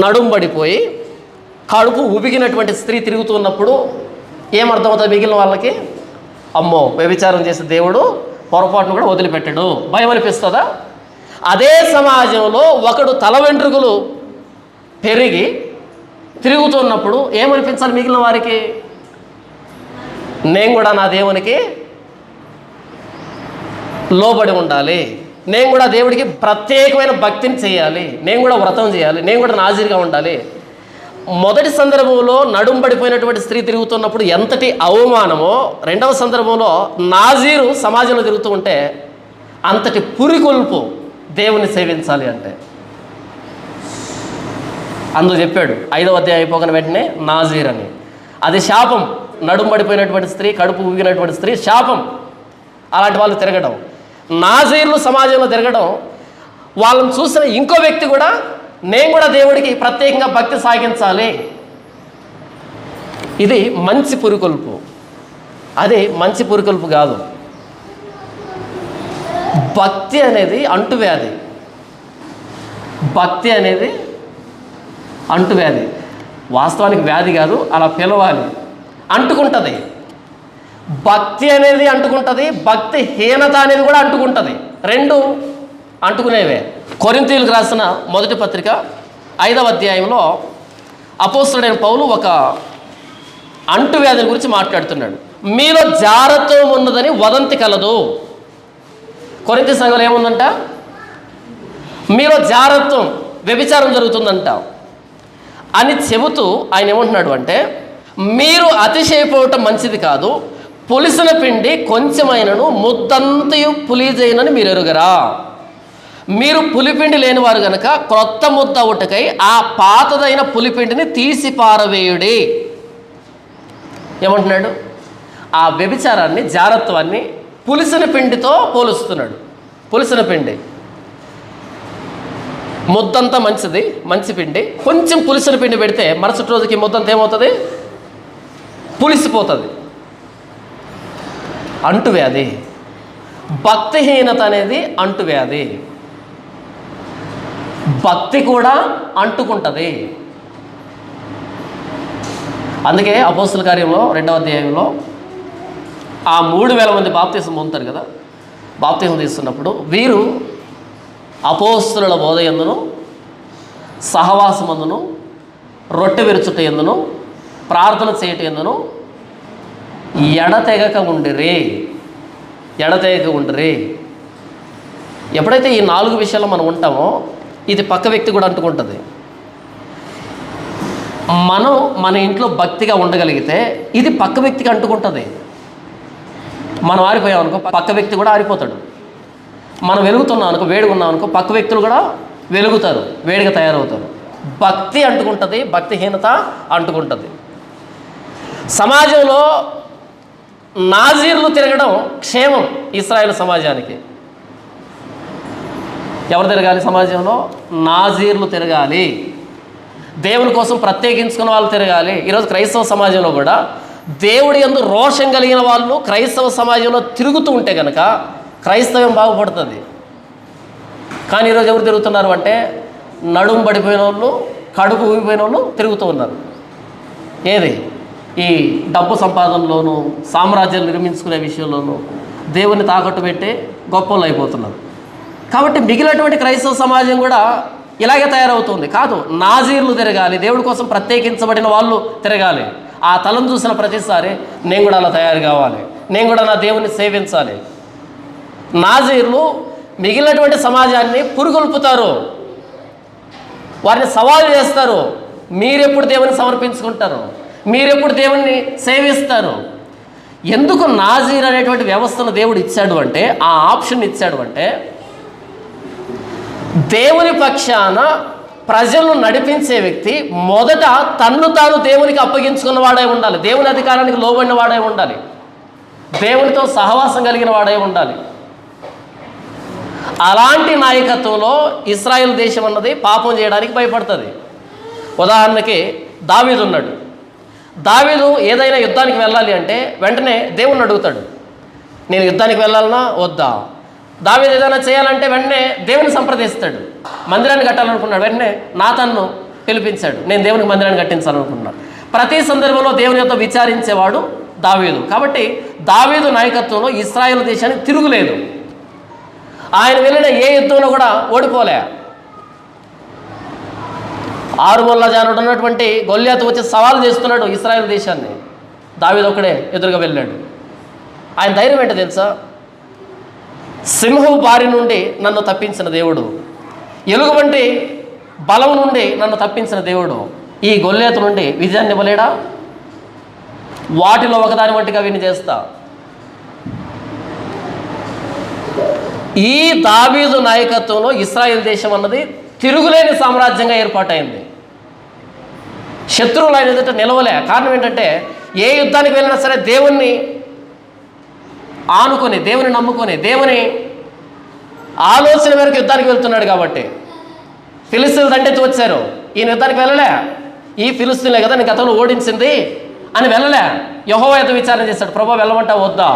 [SPEAKER 1] నడుం పడిపోయి కడుపు ఉబికినటువంటి స్త్రీ తిరుగుతూ ఉన్నప్పుడు ఏమర్థమవుతుంది మిగిలిన వాళ్ళకి? అమ్మో, వ్యభిచారం చేసే దేవుడు పొరపాటును కూడా వదిలిపెట్టడు, భయం అనిపిస్తుందా? అదే సమాజంలో ఒకడు తల వెంట్రుకలు పెరిగి తిరుగుతున్నప్పుడు ఏమనిపించాలి మిగిలిన వారికి? నేను కూడా నా దేవునికి లోబడి ఉండాలి, నేను కూడా దేవుడికి ప్రత్యేకమైన భక్తిని చేయాలి, నేను కూడా వ్రతం చేయాలి, నేను కూడా నాజీరుగా ఉండాలి. మొదటి సందర్భంలో నడుం పడిపోయినటువంటి స్త్రీ తిరుగుతున్నప్పుడు ఎంతటి అవమానమో, రెండవ సందర్భంలో నాజీరు సమాజంలో తిరుగుతూ ఉంటే అంతటి పురికొల్పు దేవుని సేవించాలి అంటే. అందుకు చెప్పాడు 5వ అధ్యాయం అయిపోగానే వెంటనే నాజీర్ అని. అది శాపం. నడుము పడిపోయినటువంటి స్త్రీ, కడుపు ఊగినటువంటి స్త్రీ శాపం. అలాంటి వాళ్ళు తిరగడం, నాజీర్లు సమాజంలో తిరగడం, వాళ్ళని చూసిన ఇంకో వ్యక్తి కూడా నేను కూడా దేవుడికి ప్రత్యేకంగా భక్తి సాగించాలి, ఇది మంచి పురికొల్పు. అది మంచి పురికొల్పు కాదు. భక్తి అనేది అంటువ్యాధి. భక్తి అనేది అంటువ్యాధి. వాస్తవానికి వ్యాధి కాదు, అలా పిలవాలి. అంటుకుంటుంది. భక్తి అనేది అంటుకుంటుంది, భక్తి హీనత అనేది కూడా అంటుకుంటుంది. రెండు అంటుకునేవే. కొరింథీయులకు రాసిన మొదటి పత్రిక 5వ అధ్యాయంలో అపోస్తలుడైన పౌలు ఒక అంటువ్యాధిని గురించి మాట్లాడుతున్నాడు. మీలో జారత్వం ఉన్నదని వదంతి కలదు. కొరింథీ సంఘంలో ఏముందంట? మీలో జారత్వం, వ్యభిచారం జరుగుతుందంట అని చెబుతూ ఆయన ఏమంటున్నాడు అంటే, మీరు అతిశయపోవటం మంచిది కాదు, పులిసిన పిండి కొంచెమైనను ముద్దంతయు పులిజైనని మీరు ఎరుగరా. మీరు పులిపిండి లేనివారు గనక క్రొత్త ముద్ద ఉటకై ఆ పాతదైన పులిపిండిని తీసి పారవేయుడి. ఏమంటున్నాడు? ఆ వ్యభిచారాన్ని, జారత్వాన్ని పులిసిన పిండితో పోలుస్తున్నాడు. పులిసిన పిండి ముద్దంతా మంచిది, మంచి పిండి. కొంచెం పులిసిన పిండి పెడితే మరుసటి రోజుకి ముద్దంతా ఏమవుతుంది? పులిసిపోతుంది. అంటువ్యాధి. భక్తిహీనత అనేది అంటువ్యాధి. భక్తి కూడా అంటుకుంటుంది. అందుకే అపోస్తల కార్యంలో 2వ అధ్యాయంలో ఆ 3,000 మంది బాప్తీసం పొందుతారు కదా. బాప్తీసం తీసుకున్నప్పుడు వీరు అపోస్తలుల బోధ యందును, సహవాసమందును, రొట్టె విరుచుట యందును, ప్రార్థన చేయట యందును ఎడతెగక ఉండిరి. ఎడతెగక ఉండిరి. ఎప్పుడైతే ఈ 4 విషయాల్లో మనం ఉంటామో ఇది పక్క వ్యక్తి కూడా అంటుకుంటుంది. మనం మన ఇంట్లో భక్తిగా ఉండగలిగితే ఇది పక్క వ్యక్తికి అంటుకుంటుంది. మనం ఆరిపోయాం అనుకో పక్క వ్యక్తి కూడా ఆరిపోతాడు. మనం వెలుగుతున్నాం అనుకో, వేడిగా ఉన్నాం అనుకో, పక్క వ్యక్తులు కూడా వెలుగుతారు, వేడిగా తయారవుతారు. భక్తి అంటుకుంటుంది, భక్తిహీనత అంటుకుంటుంది. సమాజంలో నాజీర్లు తిరగడం క్షేమం ఇశ్రాయేలు సమాజానికి. ఎవరు తిరగాలి సమాజంలో? నాజీర్లు తిరగాలి. దేవుని కోసం ప్రత్యేకించుకున్న వాళ్ళు తిరగాలి. ఈరోజు క్రైస్తవ సమాజంలో కూడా దేవుడి యందు రోషం కలిగిన వాళ్ళు క్రైస్తవ సమాజంలో తిరుగుతూ ఉంటే కనుక క్రైస్తవం బాగుపడుతుంది. కానీ ఈరోజు ఎవరు తిరుగుతున్నారు అంటే నడుము పడిపోయిన వాళ్ళు, కడుపు ఊగిపోయిన వాళ్ళు తిరుగుతూ ఉన్నారు. ఏది? ఈ డబ్బు సంపాదనలోనూ, సామ్రాజ్యాలు నిర్మించుకునే విషయంలోనూ దేవుని తాకట్టు పెట్టి గొప్పలు అయిపోతున్నారు. కాబట్టి మిగిలినటువంటి క్రైస్తవ సమాజం కూడా ఇలాగే తయారవుతుంది. కాదు, నాజీర్లు తిరగాలి, దేవుడి కోసం ప్రత్యేకించబడిన వాళ్ళు తిరగాలి. ఆ తలం చూసిన ప్రతిసారి నేను కూడా అలా తయారు కావాలి, నేను కూడా నా దేవుని సేవించాలి. నాజీర్లు మిగిలినటువంటి సమాజాన్ని పురుగొల్పుతారు, వారిని సవాలు చేస్తారు. మీరెప్పుడు దేవుని సమర్పించుకుంటారు, మీరెప్పుడు దేవుణ్ణి సేవిస్తారు. ఎందుకు నాజీర్ అనేటువంటి వ్యవస్థను దేవుడు ఇచ్చాడు అంటే, ఆ ఆప్షన్ ఇచ్చాడు అంటే, దేవుని పక్షాన ప్రజలను నడిపించే వ్యక్తి మొదట తన్ను తాను దేవునికి అప్పగించుకున్న వాడే ఉండాలి, దేవుని అధికారానికి లోబడిన వాడే ఉండాలి, దేవునితో సహవాసం కలిగిన వాడే ఉండాలి. అలాంటి నాయకత్వంలో ఇశ్రాయేల్ దేశం అన్నది పాపం చేయడానికి భయపడుతుంది. ఉదాహరణకి దావీదు ఉన్నాడు. దావీదు ఏదైనా యుద్ధానికి వెళ్ళాలి అంటే వెంటనే దేవుణ్ణి అడుగుతాడు, నేను యుద్ధానికి వెళ్ళాలన్నా వద్దా. దావీదు ఏదైనా చేయాలంటే వెంటనే దేవుని సంప్రదిస్తాడు. మందిరాన్ని కట్టాలనుకున్నాడు, వెంటనే నాతాన్ను పిలిపించాడు, నేను దేవునికి మందిరాన్ని కట్టించాలనుకున్నాడు. ప్రతి సందర్భంలో దేవుని యొక్క విచారించేవాడు దావీదు. కాబట్టి దావీదు నాయకత్వంలో ఇశ్రాయేల్ దేశానికి తిరుగులేదు. ఆయన వెళ్ళిన ఏ యుద్ధంలో కూడా ఓడిపోలే. 6 ముళ్ళ జానుడు ఉన్నటువంటి గొల్యాతు వచ్చి సవాలు చేస్తున్నాడు ఇశ్రాయేల్ దేశాన్ని. దావీదు ఒకడే ఎదురుగా వెళ్ళాడు. ఆయన ధైర్యం ఏంటో తెలుసా? సింహపు బారి నుండి నన్ను తప్పించిన దేవుడు, ఎలుగుబంటి బలం నుండి నన్ను తప్పించిన దేవుడు ఈ గొల్యాతు నుండి విజయాన్ని ఇవ్వలేడా? వాటిలో ఒకదాని వంటిగా విని చేస్తా. ఈ దావీదు నాయకత్వంలో ఇశ్రాయేల్ దేశం అన్నది తిరుగులేని సామ్రాజ్యంగా ఏర్పాటైంది. శత్రువులు ఆయన ఎదుట నిలవలే. కారణం ఏంటంటే ఏ యుద్ధానికి వెళ్ళినా సరే దేవుణ్ణి ఆనుకొని, దేవుని నమ్ముకొని, దేవుని ఆలోచన మేరకు యుద్ధానికి వెళ్తున్నాడు కాబట్టి. ఫిలిస్తీన్లు దండెత్తి వచ్చారు, ఈయన యుద్ధానికి వెళ్ళలే. ఈ ఫిలిస్తీన్లే కదా నేను గతంలో ఓడించింది అని వెళ్ళలే. యెహోవా యొద్ద విచారణ చేశాడు, ప్రభా వెళ్ళమంటావు వద్దా?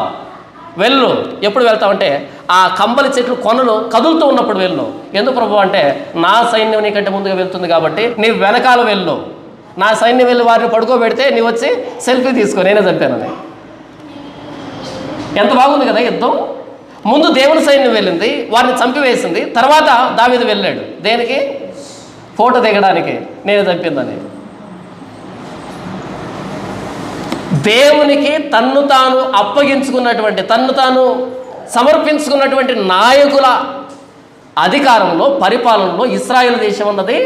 [SPEAKER 1] వెళ్ళు. ఎప్పుడు వెళ్తావంటే ఆ కంబలి చెట్లు కొనలు కదులుతూ ఉన్నప్పుడు వెళ్ళు. ఎందుకు ప్రభు అంటే నా సైన్యం నీకంటే ముందుగా వెళ్తుంది కాబట్టి నీ వెనకాల వెళ్ళు. నా సైన్యం వెళ్ళి వారిని పడుకోబెడితే నీ వచ్చి సెల్ఫీ తీసుకో, నేనే చంపానని. ఎంత బాగుంది కదా యుద్ధం. ముందు దేవుని సైన్యం వెళ్ళింది, వారిని చంపివేసింది. తర్వాత దావీదు వెళ్ళాడు దేనికి? ఫోటో దిగడానికి, నేను చంపిందని. దేవునికి తన్ను తాను అప్పగించుకున్నటువంటి, తన్ను తాను సమర్పించుకున్నటువంటి నాయకుల అధికారంలో, పరిపాలనలో ఇశ్రాయేలు దేశం అన్నది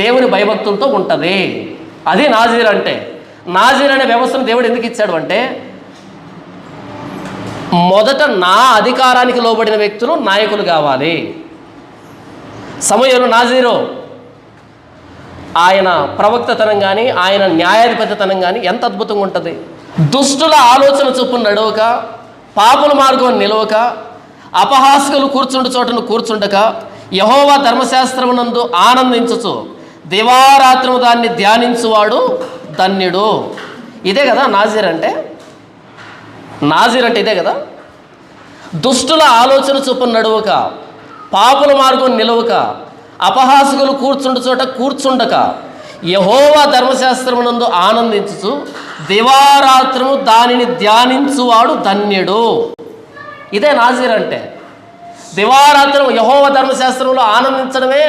[SPEAKER 1] దేవుని భయభక్తులతో ఉంటుంది. అది నాజీర్ అంటే. నాజీర్ అనే వ్యవస్థను దేవుడు ఎందుకు ఇచ్చాడు అంటే, మొదట నా అధికారానికి లోబడిన వ్యక్తులు నాయకులు కావాలి. సమయంలో నాజీరు ఆయన ప్రవక్తతనం కానీ, ఆయన న్యాయాధిపతితనం కానీ ఎంత అద్భుతంగా ఉంటుంది. దుష్టుల ఆలోచన చొప్పున నడవక, పాపుల మార్గం నిలవక, అపహాస్కులు కూర్చుండు చోటను కూర్చుండక, యెహోవా ధర్మశాస్త్రమునందు ఆనందించుచు దివారాత్రము దాన్ని ధ్యానించువాడు ధన్యుడు. ఇదే కదా నాజీర్ అంటే. నాజీర్ అంటే ఇదే కదా. దుష్టుల ఆలోచన చొప్పున నడవక, పాపుల మార్గం నిలవక, అపహాసకులు కూర్చుండు చోట కూర్చుండక, యెహోవా ధర్మశాస్త్రమునందు ఆనందించుచు దివారాత్రము దానిని ధ్యానించువాడు ధన్యుడు. ఇదే నాజీర్ అంటే. దివారాత్రం యెహోవా ధర్మశాస్త్రంలో ఆనందించడమే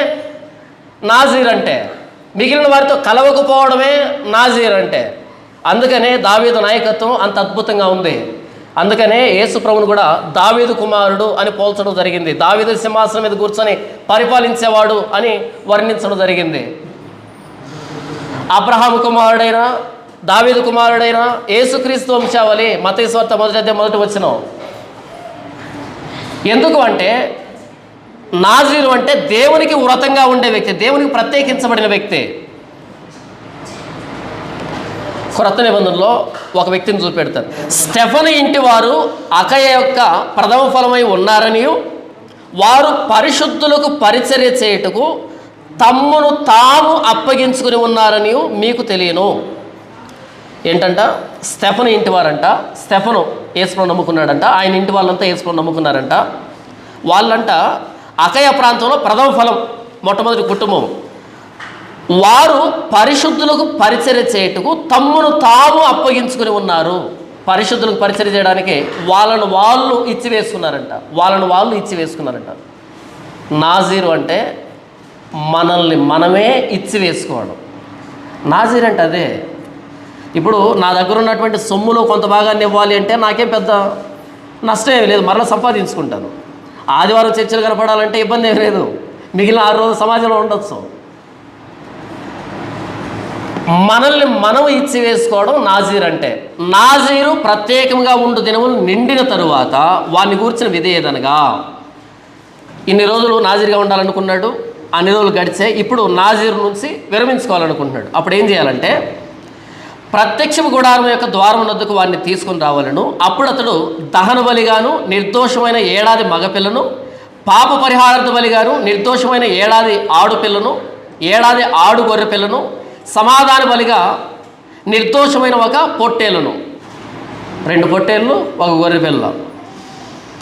[SPEAKER 1] నాజీర్ అంటే. మిగిలిన వారితో కలవకపోవడమే నాజీర్ అంటే. అందుకనే దావీదు నాయకత్వం అంత అద్భుతంగా ఉంది. అందుకనే యేసు ప్రభువును కూడా దావీదు కుమారుడు అని పోల్చడం జరిగింది. దావీదు సింహాసనం మీద కూర్చొని పరిపాలించేవాడు అని వర్ణించడం జరిగింది. అబ్రహాము కుమారుడైన, దావీదు కుమారుడైన యేసుక్రీస్తు వంశావళి మత్తయి సువార్త 1 వచనం. ఎందుకు అంటే నాజీరు అంటే దేవునికి వ్రతంగా ఉండే వ్యక్తి, దేవునికి ప్రత్యేకించబడిన వ్యక్తి. క్రొత్త నిబంధనలో ఒక వ్యక్తిని చూపెడతారు. స్టెఫను ఇంటి వారు అకయ యొక్క ప్రథమ ఫలమై ఉన్నారనియు, వారు పరిశుద్ధులకు పరిచర్య చేయుటకు తమ్మును తాము అప్పగించుకుని ఉన్నారనియు మీకు తెలియను. ఏంటంట? స్టెఫను ఇంటి వారంట. స్టెఫను యేసును నమ్ముకున్నాడంట. ఆయన ఇంటి వాళ్ళంతా యేసును నమ్ముకున్నారంట. వాళ్ళంట అకయ ప్రాంతంలో ప్రథమ ఫలం, మొట్టమొదటి కుటుంబం. వారు పరిశుద్ధులకు పరిచర్య చేయుటకు తమ్మును తాము అప్పగించుకుని ఉన్నారు. పరిశుద్ధులకు పరిచర్య చేయడానికి వాళ్ళను వాళ్ళు ఇచ్చి వేసుకున్నారంట. నాజీరు అంటే మనల్ని మనమే ఇచ్చి వేసుకోవడం. నాజీర్ అంటే అదే. ఇప్పుడు నా దగ్గర ఉన్నటువంటి సొమ్ములో కొంత భాగాన్ని ఇవ్వాలి అంటే నాకేం పెద్ద నష్టం ఏమి లేదు, మరలా సంపాదించుకుంటాను. ఆదివారం చర్చలు కనపడాలంటే ఇబ్బంది ఏమి లేదు, మిగిలిన 6 రోజులు సమాజంలో ఉండొచ్చు. మనల్ని మనం ఇచ్చి వేసుకోవడం నాజీర్ అంటే. నాజీరు ప్రత్యేకంగా ఉండు దినములు నిండిన తరువాత వారిని కూర్చిన విధి ఏదనగా, ఇన్ని రోజులు నాజీర్గా ఉండాలనుకున్నాడు, అన్ని రోజులు గడిచే, ఇప్పుడు నాజీరు నుంచి విరమించుకోవాలనుకుంటున్నాడు. అప్పుడు ఏం చేయాలంటే ప్రత్యక్ష గుడారం యొక్క ద్వారం వద్దకు వారిని తీసుకుని రావాలను. అప్పుడు అతడు దహన బలిగాను నిర్దోషమైన ఏడాది మగపిల్లను, పాప పరిహారార్థ బలిగాను నిర్దోషమైన ఏడాది ఆడుపిల్లను, ఏడాది ఆడు గొర్రె పిల్లను, సమాధాన బలిగా నిర్దోషమైన ఒక పొట్టేలను, 2 పొట్టేళ్ళు, 1 గొర్రె పిల్ల.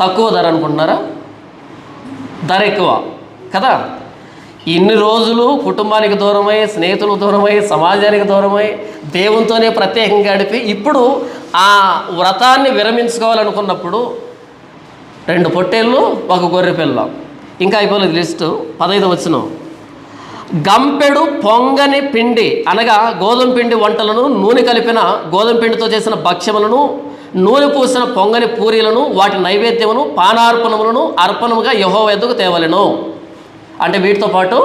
[SPEAKER 1] తక్కువ ధర అనుకుంటున్నారా? ధర ఎక్కువ కదా. ఇన్ని రోజులు కుటుంబానికి దూరమై, స్నేహితులకు దూరమై, సమాజానికి దూరమై, దేవునితోనే ప్రత్యేకంగా గడిపి ఇప్పుడు ఆ వ్రతాన్ని విరమించుకోవాలనుకున్నప్పుడు 2 పొట్టేళ్ళు, 1 గొర్రె పిల్ల. ఇంకా అయిపోలేదు లిస్టు. 15వ వచనం. గంపెడు పొంగని పిండి అనగా గోధుమ పిండి వంటలను, నూనె కలిపిన గోధుమ పిండితో చేసిన భక్ష్యములను, నూనె పూసిన పొంగని పూరీలను, వాటి నైవేద్యమును, పానార్పణములను అర్పణముగా యెహోవా యొద్దకు తేవలెను. అంటే వీటితో పాటు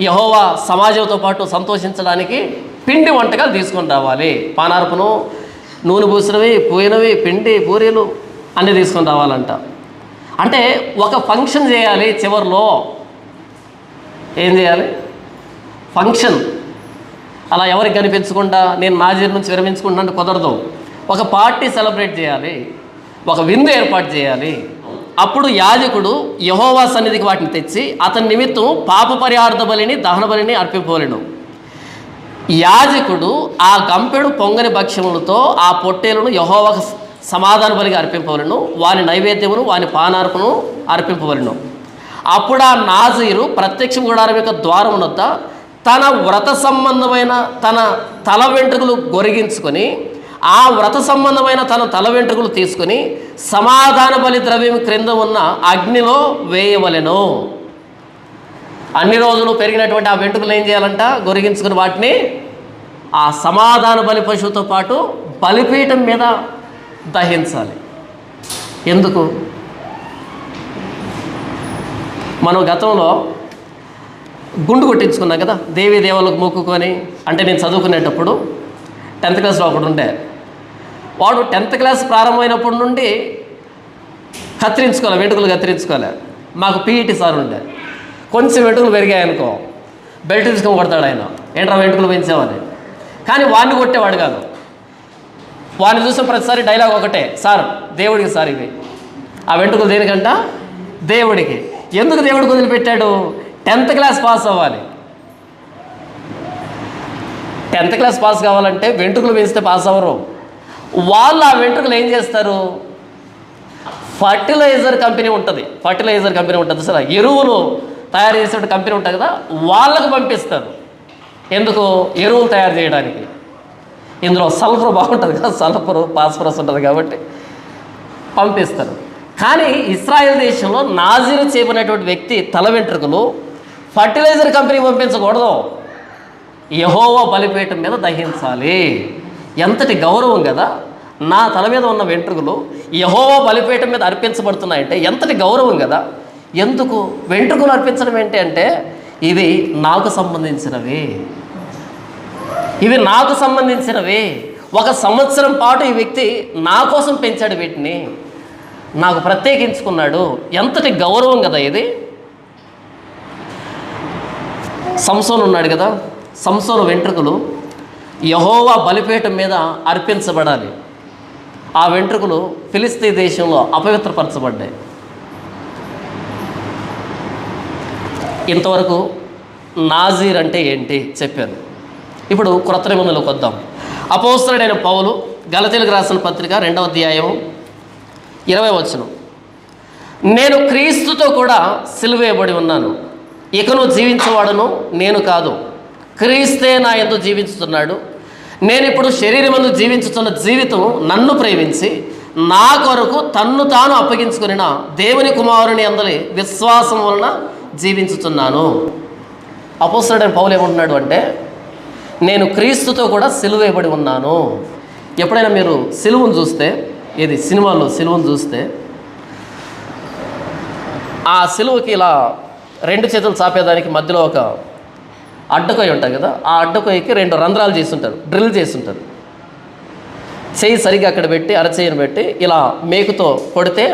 [SPEAKER 1] యెహోవా సమాజంతో పాటు సంతోషించడానికి పిండి వంటకాలు తీసుకొని రావాలి. పానార్పణం, నూనె పూసినవి, పోయినవి, పిండి పూరీలు అన్నీ తీసుకొని రావాలంట. అంటే ఒక ఫంక్షన్ చేయాలి. చివరిలో ఏం చేయాలి? ఫంక్షన్. అలా ఎవరికి కనిపించకుండా నేను నాజీర్ నుంచి విరమించుకుంటాను కుదరదు. ఒక పార్టీ సెలబ్రేట్ చేయాలి, ఒక విందు ఏర్పాటు చేయాలి. అప్పుడు యాజకుడు యెహోవా సన్నిధికి వాటిని తెచ్చి అతని నిమిత్తం పాప పరిహార్థ బలిని దహన బలిని అర్పింపవలెను. యాజకుడు ఆ గంపెడు పొంగని భక్ష్యములతో ఆ పొట్టేలను యెహోవాకు సమాధాన బలిగా అర్పింపవలను, వాని నైవేద్యమును వాని పానార్పణను అర్పింపవలను. అప్పుడు ఆ నాజీరు ప్రత్యక్ష గుడారం యొక్క ద్వారం వద్ద తన వ్రత సంబంధమైన తన తల వెంట్రుకలు గొరిగించుకొని ఆ వ్రత సంబంధమైన తన తల వెంట్రుకలు తీసుకొని సమాధాన బలి ద్రవ్యం క్రింద ఉన్న అగ్నిలో వేయవలెను. అన్ని రోజులు పెరిగినటువంటి ఆ వెంట్రుకలు ఏం చేయాలంట? గొరిగించుకుని వాటిని ఆ సమాధాన బలి పశువుతో పాటు బలిపీఠం మీద దహించాలి. ఎందుకు? మనం గతంలో గుండు కొట్టించుకున్నాం కదా, దేవీ దేవలకు మొక్కుకొని. అంటే నేను చదువుకునేటప్పుడు 10th క్లాస్లో ఒకడు ఉండే, వాడు 10th క్లాస్ ప్రారంభమైనప్పటి నుండి వెంట్రుకలు కత్తిరించుకోలే. మాకు పీఈటీ సార్ ఉండే, కొంచెం వెంట్రుకలు పెరిగాయనుకో బెల్ట్ తీసుకొని కొడతాడు ఆయన, ఏంట్రా వెంట్రుకలు పెంచామని. కానీ వాడిని కొట్టేవాడు కాదు. వాడిని చూసిన ప్రతిసారి డైలాగ్ ఒకటే, సార్ దేవుడికి సార్ ఇవి. ఆ వెంట్రుకలు దేనికంట? దేవుడికి. ఎందుకు దేవుడికి వదిలిపెట్టాడు? 10th క్లాస్ పాస్ అవ్వాలి. 10th క్లాస్ పాస్ కావాలంటే వెంట్రుకలు పెంచితే పాస్ అవ్వరు. వాళ్ళు ఆ వెంట్రుకలు ఏం చేస్తారు? ఫర్టిలైజర్ కంపెనీ ఉంటుంది సార్, ఎరువులు తయారు చేసే కంపెనీ ఉంటుంది కదా, వాళ్ళకు పంపిస్తారు. ఎందుకు? ఎరువులు తయారు చేయడానికి. ఇందులో సల్ఫర్ బాగుంటుంది కదా, సల్ఫర్ ఫాస్ఫరస్ ఉంటుంది కాబట్టి పంపిస్తారు. కానీ ఇశ్రాయేల్ దేశంలో నాజీరు చేయబడినటువంటి వ్యక్తి తల వెంట్రుకలు ఫర్టిలైజర్ కంపెనీ పంపించకూడదు, యెహోవా బలిపీఠం మీద దహించాలి. ఎంతటి గౌరవం కదా! నా తల మీద ఉన్న వెంట్రుకలు యెహోవా బలిపీఠం మీద అర్పించబడుతున్నాయంటే ఎంతటి గౌరవం కదా! ఎందుకు వెంట్రుకలు అర్పించడం ఏంటి అంటే, ఇవి నాకు సంబంధించినవి, ఒక సంవత్సరం పాటు ఈ వ్యక్తి నా కోసం పెంచాడు, వీటిని నాకు ప్రత్యేకించుకున్నాడు. ఎంతటి గౌరవం కదా ఇది! సంసోను ఉన్నాడు కదా, సంసోను వెంట్రుకలు యెహోవా బలిపీఠం మీద అర్పించబడాలి. ఆ వెంట్రుకలు ఫిలిస్తీ దేశంలో అపవిత్రపరచబడ్డాయి. ఇంతవరకు నాజీర్ అంటే ఏంటి చెప్పాను. ఇప్పుడు క్రొత్త నిబంధనలోకి వద్దాం. అపోస్తలుడైన పౌలు గలతీయులకు రాసిన పత్రిక 2వ అధ్యాయం 20వ వచనం, నేను క్రీస్తుతో కూడా సిలువేయబడి ఉన్నాను, ఇకను జీవించేవాడును నేను కాదు, క్రీస్తే నా యందు జీవించుతున్నాడు. నేను ఇప్పుడు శరీరమందు జీవించుతున్న జీవితం నన్ను ప్రేమించి నా కొరకు తన్ను తాను అప్పగించుకుని దేవుని కుమారుని అందరి విశ్వాసం వలన జీవించుతున్నాను. అపోస్తలుడైన పౌలు ఏమంటున్నాడు అంటే, నేను క్రీస్తుతో కూడా సిలువేయబడి ఉన్నాను. ఎప్పుడైనా మీరు సిలువను చూస్తే, ఏది సినిమాలో సిలువను చూస్తే, ఆ సిలువకి ఇలా 2 చేతులు చాపేదానికి మధ్యలో ఒక అడ్డకొయ్య ఉంటుంది కదా, ఆ అడ్డకొయ్యకి 2 రంధ్రాలు చేస్తుంటారు, డ్రిల్ చేస్తుంటారు. చెయ్యి సరిగ్గా అక్కడ పెట్టి అరచేయిని పెట్టి ఇలా మేకుతో కొడితే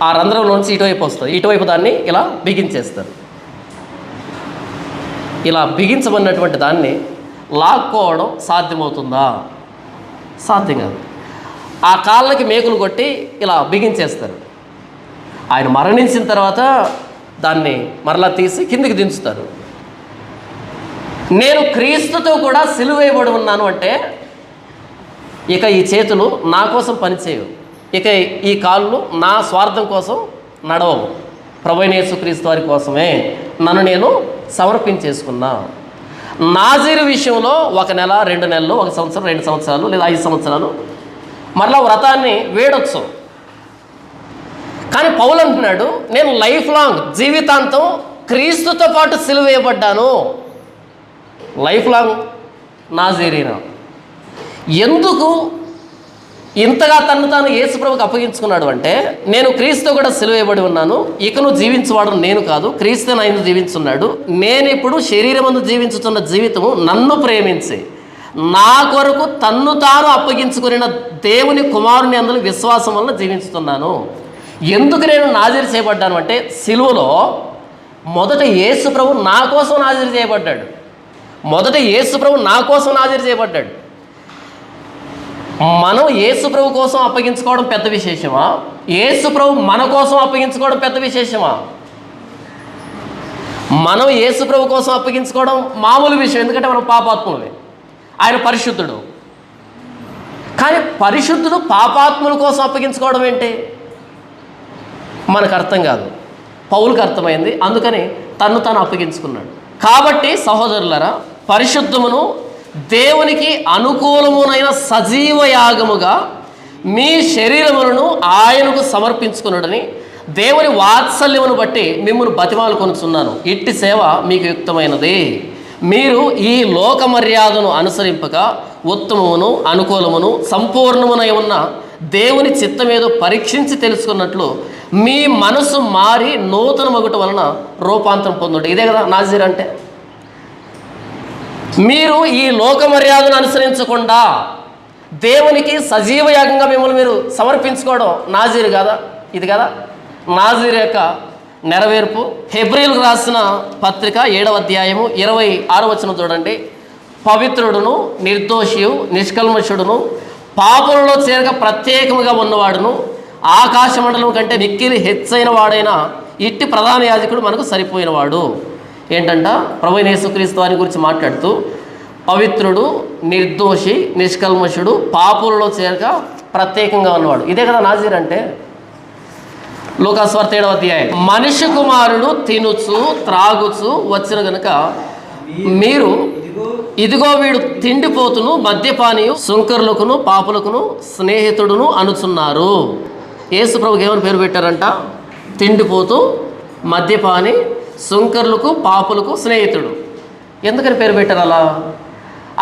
[SPEAKER 1] ఆ రంధ్రంలోంచి ఇటువైపు వస్తుంది, ఇటువైపు దాన్ని ఇలా బిగించేస్తారు. ఇలా బిగించబడినటువంటి దాన్ని లాక్కోవడం సాధ్యమవుతుందా? సాధ్యం కాదు. ఆ కాళ్ళకి మేకులు కొట్టి ఇలా బిగించేస్తారు. ఆయన మరణించిన తర్వాత దాన్ని మరలా తీసి కిందికి దించుతారు. నేను క్రీస్తుతో కూడా సిలువేయబడి ఉన్నాను అంటే, ఇక ఈ చేతులు నా కోసం పనిచేయవు, ఇక ఈ కాళ్ళు నా స్వార్థం కోసం నడవవు, ప్రభువైన యేసుక్రీస్తు వారి కోసమే నన్ను నేను సమర్పించేసుకున్నా. నాజీరు విషయంలో 1 నెల, 2 నెలలు, 1 సంవత్సరం, 2 సంవత్సరాలు లేదా 5 సంవత్సరాలు మరలా వ్రతాన్ని వేడొచ్చు. కానీ పౌలు అంటున్నాడు, నేను లైఫ్ లాంగ్, జీవితాంతం క్రీస్తుతో పాటు సిలువేయబడ్డాను. Life long నాజీరీనా. ఎందుకు ఇంతగా తను తాను యేసుప్రభుకి అప్పగించుకున్నాడు అంటే, నేను క్రీస్తు కూడా సిలువేయబడి ఉన్నాను, ఇకను జీవించువాడు నేను కాదు, క్రీస్తు నా యందు జీవించున్నాడు. నేను ఇప్పుడు శరీరమందు జీవించుతున్న జీవితము నన్ను ప్రేమించి నా కొరకు తన్ను తాను అప్పగించుకున్న దేవుని కుమారుని అందులో విశ్వాసం వలన జీవించుతున్నాను. ఎందుకు నేను నాజీరు చేయబడ్డాను అంటే, సిలువలో మొదట యేసుప్రభు నా కోసం నాజీరు చేయబడ్డాడు. మొదట యేసుప్రభు నా కోసం నాజీరు చేయబడ్డాడు. మనం యేసుప్రభు కోసం అప్పగించుకోవడం పెద్ద విశేషమా? యేసుప్రభు మన కోసం అప్పగించుకోవడం పెద్ద విశేషమా? మనం యేసుప్రభు కోసం అప్పగించుకోవడం మామూలు విషయం, ఎందుకంటే మనం పాపాత్ములమే, ఆయన పరిశుద్ధుడు. కానీ పరిశుద్ధుడు పాపాత్ముల కోసం అప్పగించుకోవడం ఏంటి? మనకు అర్థం కాదు. పౌలుకు అర్థమైంది, అందుకని తను తాను అప్పగించుకున్నాడు. కాబట్టి సహోదరులారా, పరిశుద్ధమును దేవునికి అనుకూలమునైన సజీవ యాగముగా మీ శరీరములను ఆయనకు సమర్పించుకున్నాడని దేవుని వాత్సల్యమును బట్టి మిమ్మల్ని బతిమాలుకొనుచున్నాను. ఇట్టి సేవ మీకు యుక్తమైనది. మీరు ఈ లోక మర్యాదను అనుసరింపక ఉత్తమమును అనుకూలమును సంపూర్ణమునై ఉన్న దేవుని చిత్తమేదో పరీక్షించి తెలుసుకున్నట్లు మీ మనసు మారి నూతన మగుట వలన రూపాంతరం పొందుట. ఇదే కదా నాజీర్ అంటే. మీరు ఈ లోక మర్యాదను అనుసరించకుండా దేవునికి సజీవ యాగంగా మిమ్మల్ని మీరు సమర్పించుకోవడం నాజీరు కదా. ఇది కదా నాజీర్ యొక్క నెరవేర్పు. హెబ్రీయులకు రాసిన పత్రిక 7వ అధ్యాయము 26వ వచనం చూడండి. పవిత్రుడును నిర్దోషియు నిష్కల్మషుడును పాపంలో చేరక ప్రత్యేకముగా ఉన్నవాడును ఆకాశమండలం కంటే మిక్కిలి హెచ్చైన వాడైన ఇట్టి ప్రధాన యాజకుడు మనకు సరిపోయినవాడు. ఏంటంట? ప్రభువైన యేసుక్రీస్తు వారి గురించి మాట్లాడుతూ పవిత్రుడు నిర్దోషి నిష్కల్మషుడు పాపులలో చేరక ప్రత్యేకంగా ఉన్నవాడు. ఇదే కదా నాజీర్ అంటే. లూకాసు వార్త 7వ అధ్యాయం. మనిషి కుమారుడు తినుచు త్రాగుచు వచ్చిన గనుక మీరు ఇదిగో వీడు తిండిపోతును మద్యపానీయు సుంకరులకును పాపులకును స్నేహితుడును అనుచున్నారు. యేసు ప్రభుకి ఏమని పేరు పెట్టారంట? తిండిపోతూ మద్యపాని సుంకరులకు పాపులకు స్నేహితుడు. ఎందుకని పేరు పెట్టారు అలా?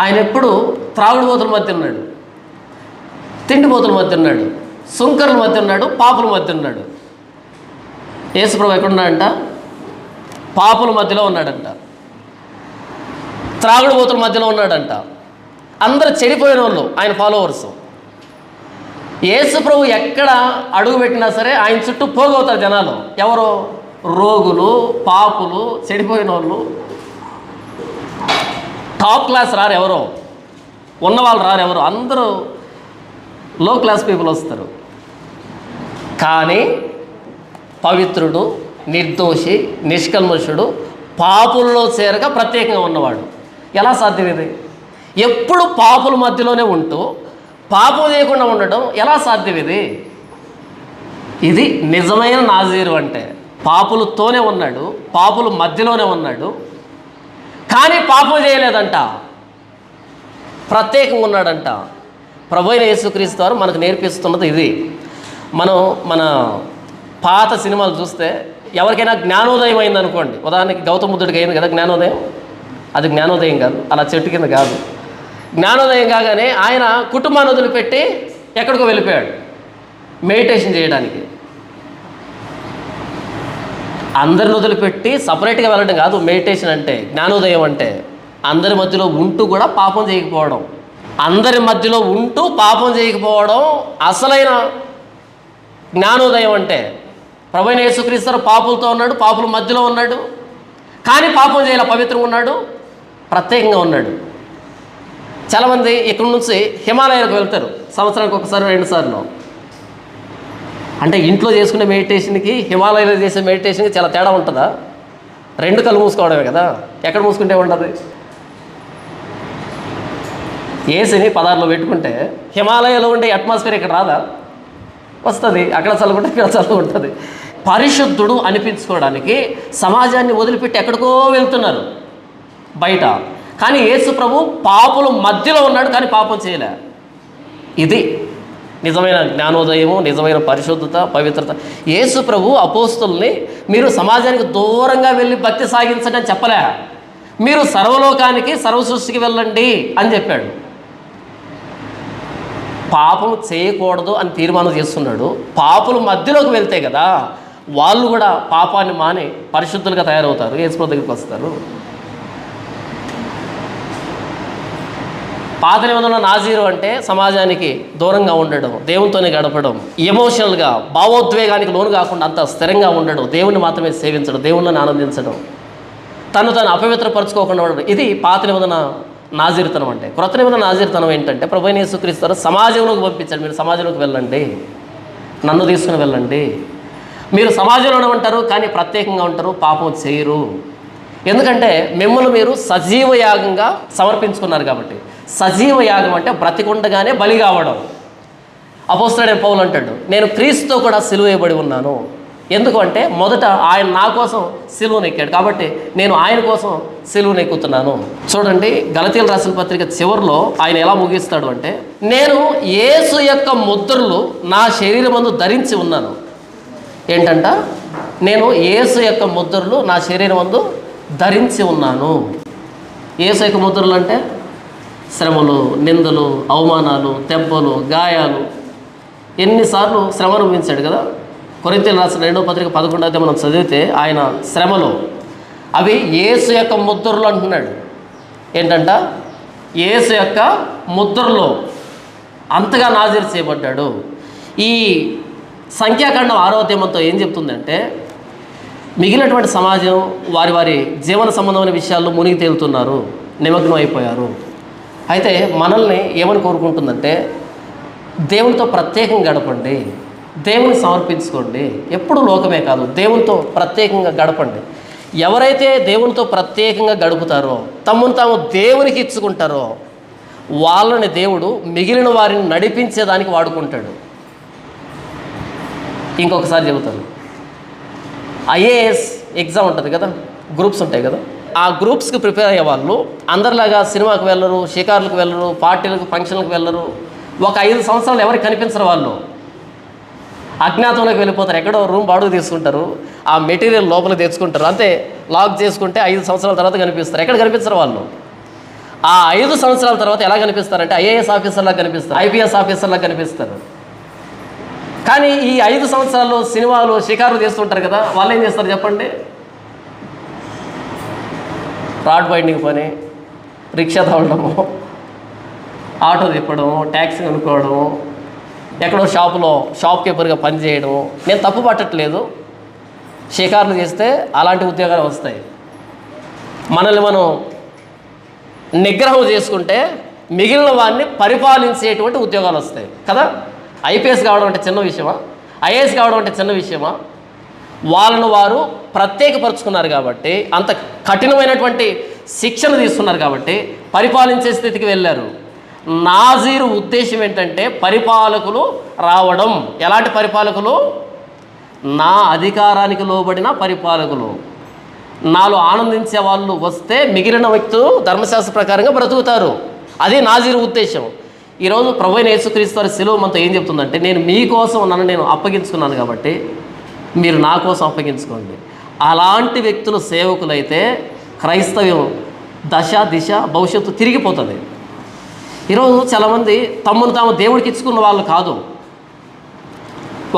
[SPEAKER 1] ఆయన ఎప్పుడు త్రాగుడుబోతుల మధ్య ఉన్నాడు, తిండిపోతుల మధ్య ఉన్నాడు, సుంకరుల మధ్య ఉన్నాడు, పాపుల మధ్య ఉన్నాడు. యేసుప్రభు ఎక్కడున్నాడంట? పాపుల మధ్యలో ఉన్నాడంట, త్రాగుడుబోతుల మధ్యలో ఉన్నాడంట. అందరూ చెడిపోయిన వాళ్ళు ఆయన ఫాలోవర్స్. యేసుప్రభు ఎక్కడ అడుగు పెట్టినా సరే ఆయన చుట్టూ పోగవుతారు జనాలు. ఎవరు? రోగులు, పాపులు, చెడిపోయిన వాళ్ళు. టాప్ క్లాస్ రారు ఎవరో, ఉన్నవాళ్ళు రారు ఎవరో, అందరూ లో క్లాస్ పీపుల్ వస్తారు. కానీ పవిత్రుడు నిర్దోషి నిష్కల్మషుడు పాపుల్లో చేరక ప్రత్యేకంగా ఉన్నవాడు. ఎలా సాధ్యం ఇది? ఎప్పుడు పాపుల మధ్యలోనే ఉంటూ పాపం చేయకుండా ఉండడం ఎలా సాధ్యం ఇది? ఇది నిజమైన నాజీరు అంటే. పాపులతోనే ఉన్నాడు, పాపుల మధ్యలోనే ఉన్నాడు, కానీ పాపం చేయలేదంట, ప్రత్యేకంగా ఉన్నాడంట. ప్రభువైన యేసుక్రీస్తు వారు మనకు నేర్పిస్తున్నది ఇది. మనం మన పాత సినిమాలు చూస్తే ఎవరికైనా జ్ఞానోదయం అయిందనుకోండి, ఉదాహరణకి గౌతమ బుద్ధుడికి అయింది కదా జ్ఞానోదయం. అది జ్ఞానోదయం కాదు, అలా చెట్టు కింద కాదు. జ్ఞానోదయం కాగానే ఆయన కుటుంబాన్ని వదిలిపెట్టి ఎక్కడికో వెళ్ళిపోయాడు మెడిటేషన్ చేయడానికి. అందరిని వదిలిపెట్టి సపరేట్గా వెళ్ళడం కాదు మెడిటేషన్ అంటే. జ్ఞానోదయం అంటే అందరి మధ్యలో ఉంటూ కూడా పాపం చేయకపోవడం, అందరి మధ్యలో ఉంటూ పాపం చేయకపోవడం అసలైన జ్ఞానోదయం అంటే. ప్రభువైన యేసుక్రీస్తు పాపులతో ఉన్నాడు, పాపుల మధ్యలో ఉన్నాడు, కానీ పాపం చేయాల, పవిత్రంగా ఉన్నాడు, ప్రత్యేకంగా ఉన్నాడు. చాలామంది ఇక్కడ నుంచి హిమాలయాలకు వెళ్తారు సంవత్సరానికి ఒకసారి 2 సార్లు. అంటే ఇంట్లో చేసుకునే మెడిటేషన్కి హిమాలయాలో చేసే మెడిటేషన్కి చాలా తేడా ఉంటుందా? 2 కళ్ళు మూసుకోవడమే కదా, ఎక్కడ మూసుకుంటే ఉంటుంది? ఏసీని 16లో పెట్టుకుంటే హిమాలయాలో ఉండే అట్మాస్ఫియర్ ఇక్కడ రాదా? వస్తుంది. అక్కడ చల్లకుంటే ఇక్కడ చల్లగా ఉంటుంది. పరిశుద్ధుడు అనిపించుకోవడానికి సమాజాన్ని వదిలిపెట్టి ఎక్కడికో వెళ్తున్నారు బయట. కానీ యేసు ప్రభు పాపుల మధ్యలో ఉన్నాడు, కానీ పాపం చేయలే. ఇది నిజమైన జ్ఞానోదయము, నిజమైన పరిశుద్ధత, పవిత్రత. యేసు ప్రభు అపోస్తుల్ని మీరు సమాజానికి దూరంగా వెళ్ళి భక్తి సాగించండి అని చెప్పలే, మీరు సర్వలోకానికి సర్వ సృష్టికి వెళ్ళండి అని చెప్పాడు. పాపం చేయకూడదు అని తీర్మానం చేస్తున్నాడు. పాపుల మధ్యలోకి వెళ్తే కదా వాళ్ళు కూడా పాపాన్ని మాని పరిశుద్ధులుగా తయారవుతారు, యేసు ప్రభు దగ్గరికి వస్తారు. పాత నిబంధనలో నాజీరు అంటే సమాజానికి దూరంగా ఉండడం, దేవునితోనే గడపడం, ఎమోషనల్గా భావోద్వేగానికి లోను కాకుండా అంత స్థిరంగా ఉండడం, దేవుణ్ణి మాత్రమే సేవించడం, దేవుళ్ళని ఆనందించడం. తను అపవిత్రపరచుకోకుండా ఉండడం. ఇది పాత నిబంధన నాజీరుతనం అంటే. క్రొత్త నిబంధన నాజీరుతనం ఏంటంటే ప్రభువైన యేసుక్రీస్తు సమాజంలోకి పంపించాడు. మీరు సమాజంలోకి వెళ్ళండి, నన్ను తీసుకుని వెళ్ళండి. మీరు సమాజంలోనే ఉంటారు కానీ ప్రత్యేకంగా ఉంటారు, పాపం చేయరు. ఎందుకంటే మిమ్మల్ని మీరు సజీవ యాగంగా సమర్పించుకున్నారు కాబట్టి. సజీవ యాగం అంటే బ్రతికుండగానే బలి కావడం. అపోస్తలుడైన పౌలు అంటాడు, నేను క్రీస్తుతో కూడా సిలువ వేయబడి ఉన్నాను. ఎందుకు అంటే మొదట ఆయన నా కోసం సిలువను ఎక్కాడు కాబట్టి నేను ఆయన కోసం సిలువను ఎక్కుతున్నాను. చూడండి, గలతీయులకు రాసిన పత్రిక చివరిలో ఆయన ఎలా ముగిస్తాడు అంటే, నేను యేసు యొక్క ముద్రలు నా శరీరమందు ధరించి ఉన్నాను. ఏంటంట? నేను యేసు యొక్క ముద్రలు నా శరీరమందు ధరించి ఉన్నాను. యేసు యొక్క ముద్రలు అంటే శ్రమలు, నిందలు, అవమానాలు, దెబ్బలు, గాయాలు. ఎన్నిసార్లు శ్రమ అనుభవించాడు కదా. కొరింథీయులకు రాసిన 2వ పత్రిక 11వ అధ్యాయం మనం చదివితే ఆయన శ్రమలు అవి యేసు యొక్క ముద్రలు అంటున్నాడు. ఏంటంట? యేసు యొక్క ముద్రలో అంతగా నాజీరు చేయబడ్డాడు. ఈ సంఖ్యాకాండం 6వ అధ్యాయంతో ఏం చెప్తుందంటే, మిగిలినటువంటి సమాజం వారి వారి జీవన సంబంధమైన విషయాల్లో మునిగి తేలుతున్నారు, నిమగ్నం అయిపోయారు. అయితే మనల్ని ఏమని కోరుకుంటుందంటే, దేవునితో ప్రత్యేకంగా గడపండి, దేవుని సమర్పించుకోండి. ఎప్పుడు లోకమే కాదు, దేవునితో ప్రత్యేకంగా గడపండి. ఎవరైతే దేవునితో ప్రత్యేకంగా గడుపుతారో, తమను తాము దేవునికి ఇచ్చుకుంటారో, వాళ్ళని దేవుడు మిగిలిన వారిని నడిపించేదానికి వాడుకుంటాడు. ఇంకొకసారి చెబుతాను, ఐఏఎస్ ఎగ్జామ్ ఉంటుంది కదా, గ్రూప్స్ ఉంటాయి కదా, ఆ గ్రూప్స్కి ప్రిపేర్ అయ్యే వాళ్ళు అందరిలాగా సినిమాకి వెళ్ళరు, షికార్లకు వెళ్ళరు, పార్టీలకు, ఫంక్షన్లకు వెళ్ళరు. ఒక 5 సంవత్సరాలు ఎవరికి కనిపించరు. వాళ్ళు అజ్ఞాతంలోకి వెళ్ళిపోతారు. ఎక్కడో రూమ్ బాడుగు తీసుకుంటారు, ఆ మెటీరియల్ లోపల తెచ్చుకుంటారు, అంతే. లాక్ చేసుకుంటే 5 సంవత్సరాల తర్వాత కనిపిస్తారు. ఎక్కడ కనిపించరు వాళ్ళు. ఆ 5 సంవత్సరాల తర్వాత ఎలా కనిపిస్తారంటే ఐఏఎస్ ఆఫీసర్లా కనిపిస్తారు, ఐపీఎస్ ఆఫీసర్లా కనిపిస్తారు. కానీ ఈ 5 సంవత్సరాలు సినిమాలు, షికారులు చేస్తుంటారు కదా, వాళ్ళు ఏం చేస్తారు చెప్పండి? రాడ్ బైండింగ్ పని, రిక్షా తోలడము, ఆటో తిప్పడము, ట్యాక్సీ కొనుక్కోవడము, ఎక్కడో షాపులో షాప్ కీపర్గా పనిచేయడము. నేను తప్పు పట్టట్లేదు, షికారులు చేస్తే అలాంటి ఉద్యోగాలు వస్తాయి. మనల్ని మనం నిగ్రహం చేసుకుంటే మిగిలిన వారిని పరిపాలించేటువంటి ఉద్యోగాలు వస్తాయి కదా. ఐపీఎస్ కావడం అంటే చిన్న విషయమా? ఐఏఎస్ కావడం అంటే చిన్న విషయమా? వాళ్ళను వారు ప్రత్యేకపరుచుకున్నారు కాబట్టి, అంత కఠినమైనటువంటి శిక్షణ తీసుకున్నారు కాబట్టి పరిపాలించే స్థితికి వెళ్ళారు. నాజీరు ఉద్దేశం ఏంటంటే పరిపాలకులు రావడం. ఎలాంటి పరిపాలకులు? నా అధికారానికి లోబడిన పరిపాలకులు. నాలో ఆనందించే వాళ్ళు వస్తే మిగిలిన వ్యక్తులు ధర్మశాస్త్ర ప్రకారంగా బ్రతుకుతారు. అది నాజీరు ఉద్దేశం. ఈరోజు ప్రభువైన యేసుక్రీస్తు వారి శిలువ మనతో ఏం చెప్తుందంటే, నేను మీకోసం నన్ను నేను అప్పగించుకున్నాను కాబట్టి మీరు నా కోసం అప్పగించుకోండి. అలాంటి వ్యక్తులు సేవకులైతే క్రైస్తవ్యం దశ, దిశ, భవిష్యత్తు తిరిగిపోతుంది. ఈరోజు చాలామంది తమ్మును తాము దేవుడికి ఇచ్చుకున్న వాళ్ళు కాదు.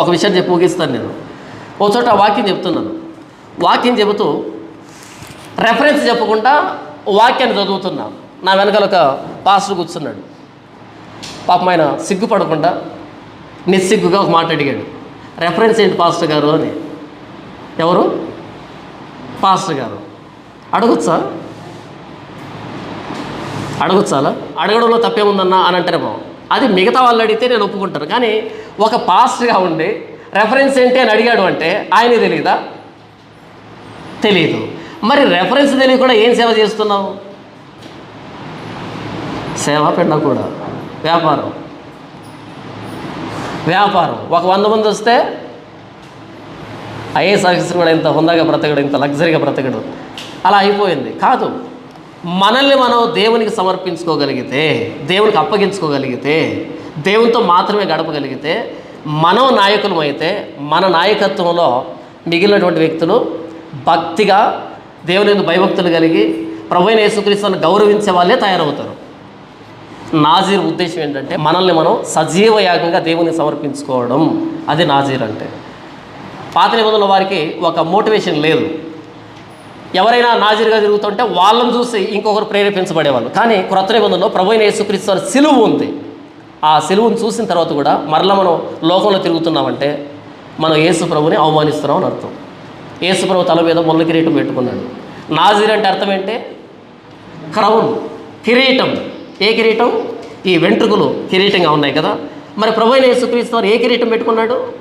[SPEAKER 1] ఒక విషయం చెప్పి ముగిస్తాను నేను. ఓ చోట వాక్యం చెప్తున్నాను. వాక్యం చెబుతూ రెఫరెన్స్ చెప్పకుండా వాక్యాన్ని చదువుతున్నా. నా వెనకాల ఒక పాస్టర్ కూర్చున్నాడు. పాపం ఆయన సిగ్గుపడకుండా నిస్సిగ్గుగా ఒక మాట అడిగాడు, రెఫరెన్స్ ఏంటి పాస్టర్ గారు అని. ఎవరు? పాస్టర్ గారు. అడగొచ్చా? అడగొచ్చాలా? అడగడంలో తప్పేముందన్నా అని అంటారేమో. అది మిగతా వాళ్ళు అడిగితే నేను ఒప్పుకుంటాను. కానీ ఒక పాస్టర్గా ఉండి రెఫరెన్స్ ఏంటి అని అడిగాడు అంటే ఆయనకి తెలియదా? తెలియదు. మరి రెఫరెన్స్ తెలియకుండా ఏం సేవ చేస్తున్నావు? సేవ పెండ కూడా వ్యాపారం. ఒక 100 మంది వస్తే ఐఏఎస్ ఆఫీసర్ కూడా ఇంత హుందాగా బ్రతకడు, ఇంత లగ్జరీగా బ్రతకడు, అలా అయిపోయింది. కాదు, మనల్ని మనం దేవునికి సమర్పించుకోగలిగితే, దేవునికి అప్పగించుకోగలిగితే, దేవునితో మాత్రమే గడపగలిగితే, మనం నాయకులం అయితే మన నాయకత్వంలో మిగిలినటువంటి వ్యక్తులు భక్తిగా దేవుని భయభక్తులు కలిగి ప్రభువైన యేసుక్రీస్తును గౌరవించే వాళ్ళే తయారవుతారు. నాజీర్ ఉద్దేశం ఏంటంటే మనల్ని మనం సజీవ యాగంగా దేవుని సమర్పించుకోవడం. అది నాజీర్ అంటే. పాత నిబంధనల వారికి ఒక మోటివేషన్ లేదు. ఎవరైనా నాజీర్గా తిరుగుతుంటే వాళ్ళని చూసి ఇంకొకరు ప్రేరేపించబడేవాళ్ళు. కానీ క్రొత్త నిబంధనలో ప్రభువైన యేసుక్రీస్తు వారి సిలువ ఉంది. ఆ సిలువను చూసిన తర్వాత కూడా మరలా మనం లోకంలో తిరుగుతున్నామంటే మనం యేసు ప్రభుని అవమానిస్తున్నాం అని అర్థం. యేసు ప్రభు తల మీద ముళ్ళ కిరీటం పెట్టుకున్నాడు. నాజీర్ అంటే అర్థం ఏంటి? క్రౌన్, కిరీటం. ఏ కిరీటం? ఈ వెంట్రుకలు కిరీటంగా ఉన్నాయి కదా. మరి ప్రభువైన యేసుక్రీస్తు వారు ఏ కిరీటం పెట్టుకున్నాడు?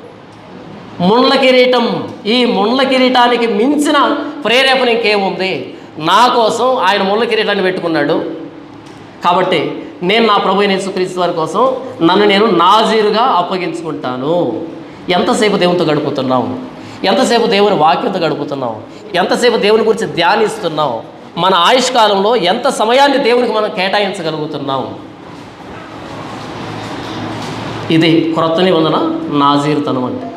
[SPEAKER 1] ముండ్ల కిరీటం. ఈ ముండ్ల కిరీటానికి మించిన ప్రేరేపణ ఇంకేముంది? నా కోసం ఆయన ముండ్ల కిరీటాన్ని పెట్టుకున్నాడు. కాబట్టి నేను నా ప్రభువైన యేసుక్రీస్తు వారి కోసం నన్ను నేను నాజీరుగా అప్పగించుకుంటాను. ఎంతసేపు దేవునితో గడుపుతున్నాం? ఎంతసేపు దేవుని వాక్యంతో గడుపుతున్నాం? ఎంతసేపు దేవుని గురించి ధ్యానిస్తున్నాం? మన ఆయుష్కాలంలో ఎంత సమయాన్ని దేవునికి మనం కేటాయించగలుగుతున్నాం? ఇది క్రొత్త నిబంధన నాజీరుతనం అంటే.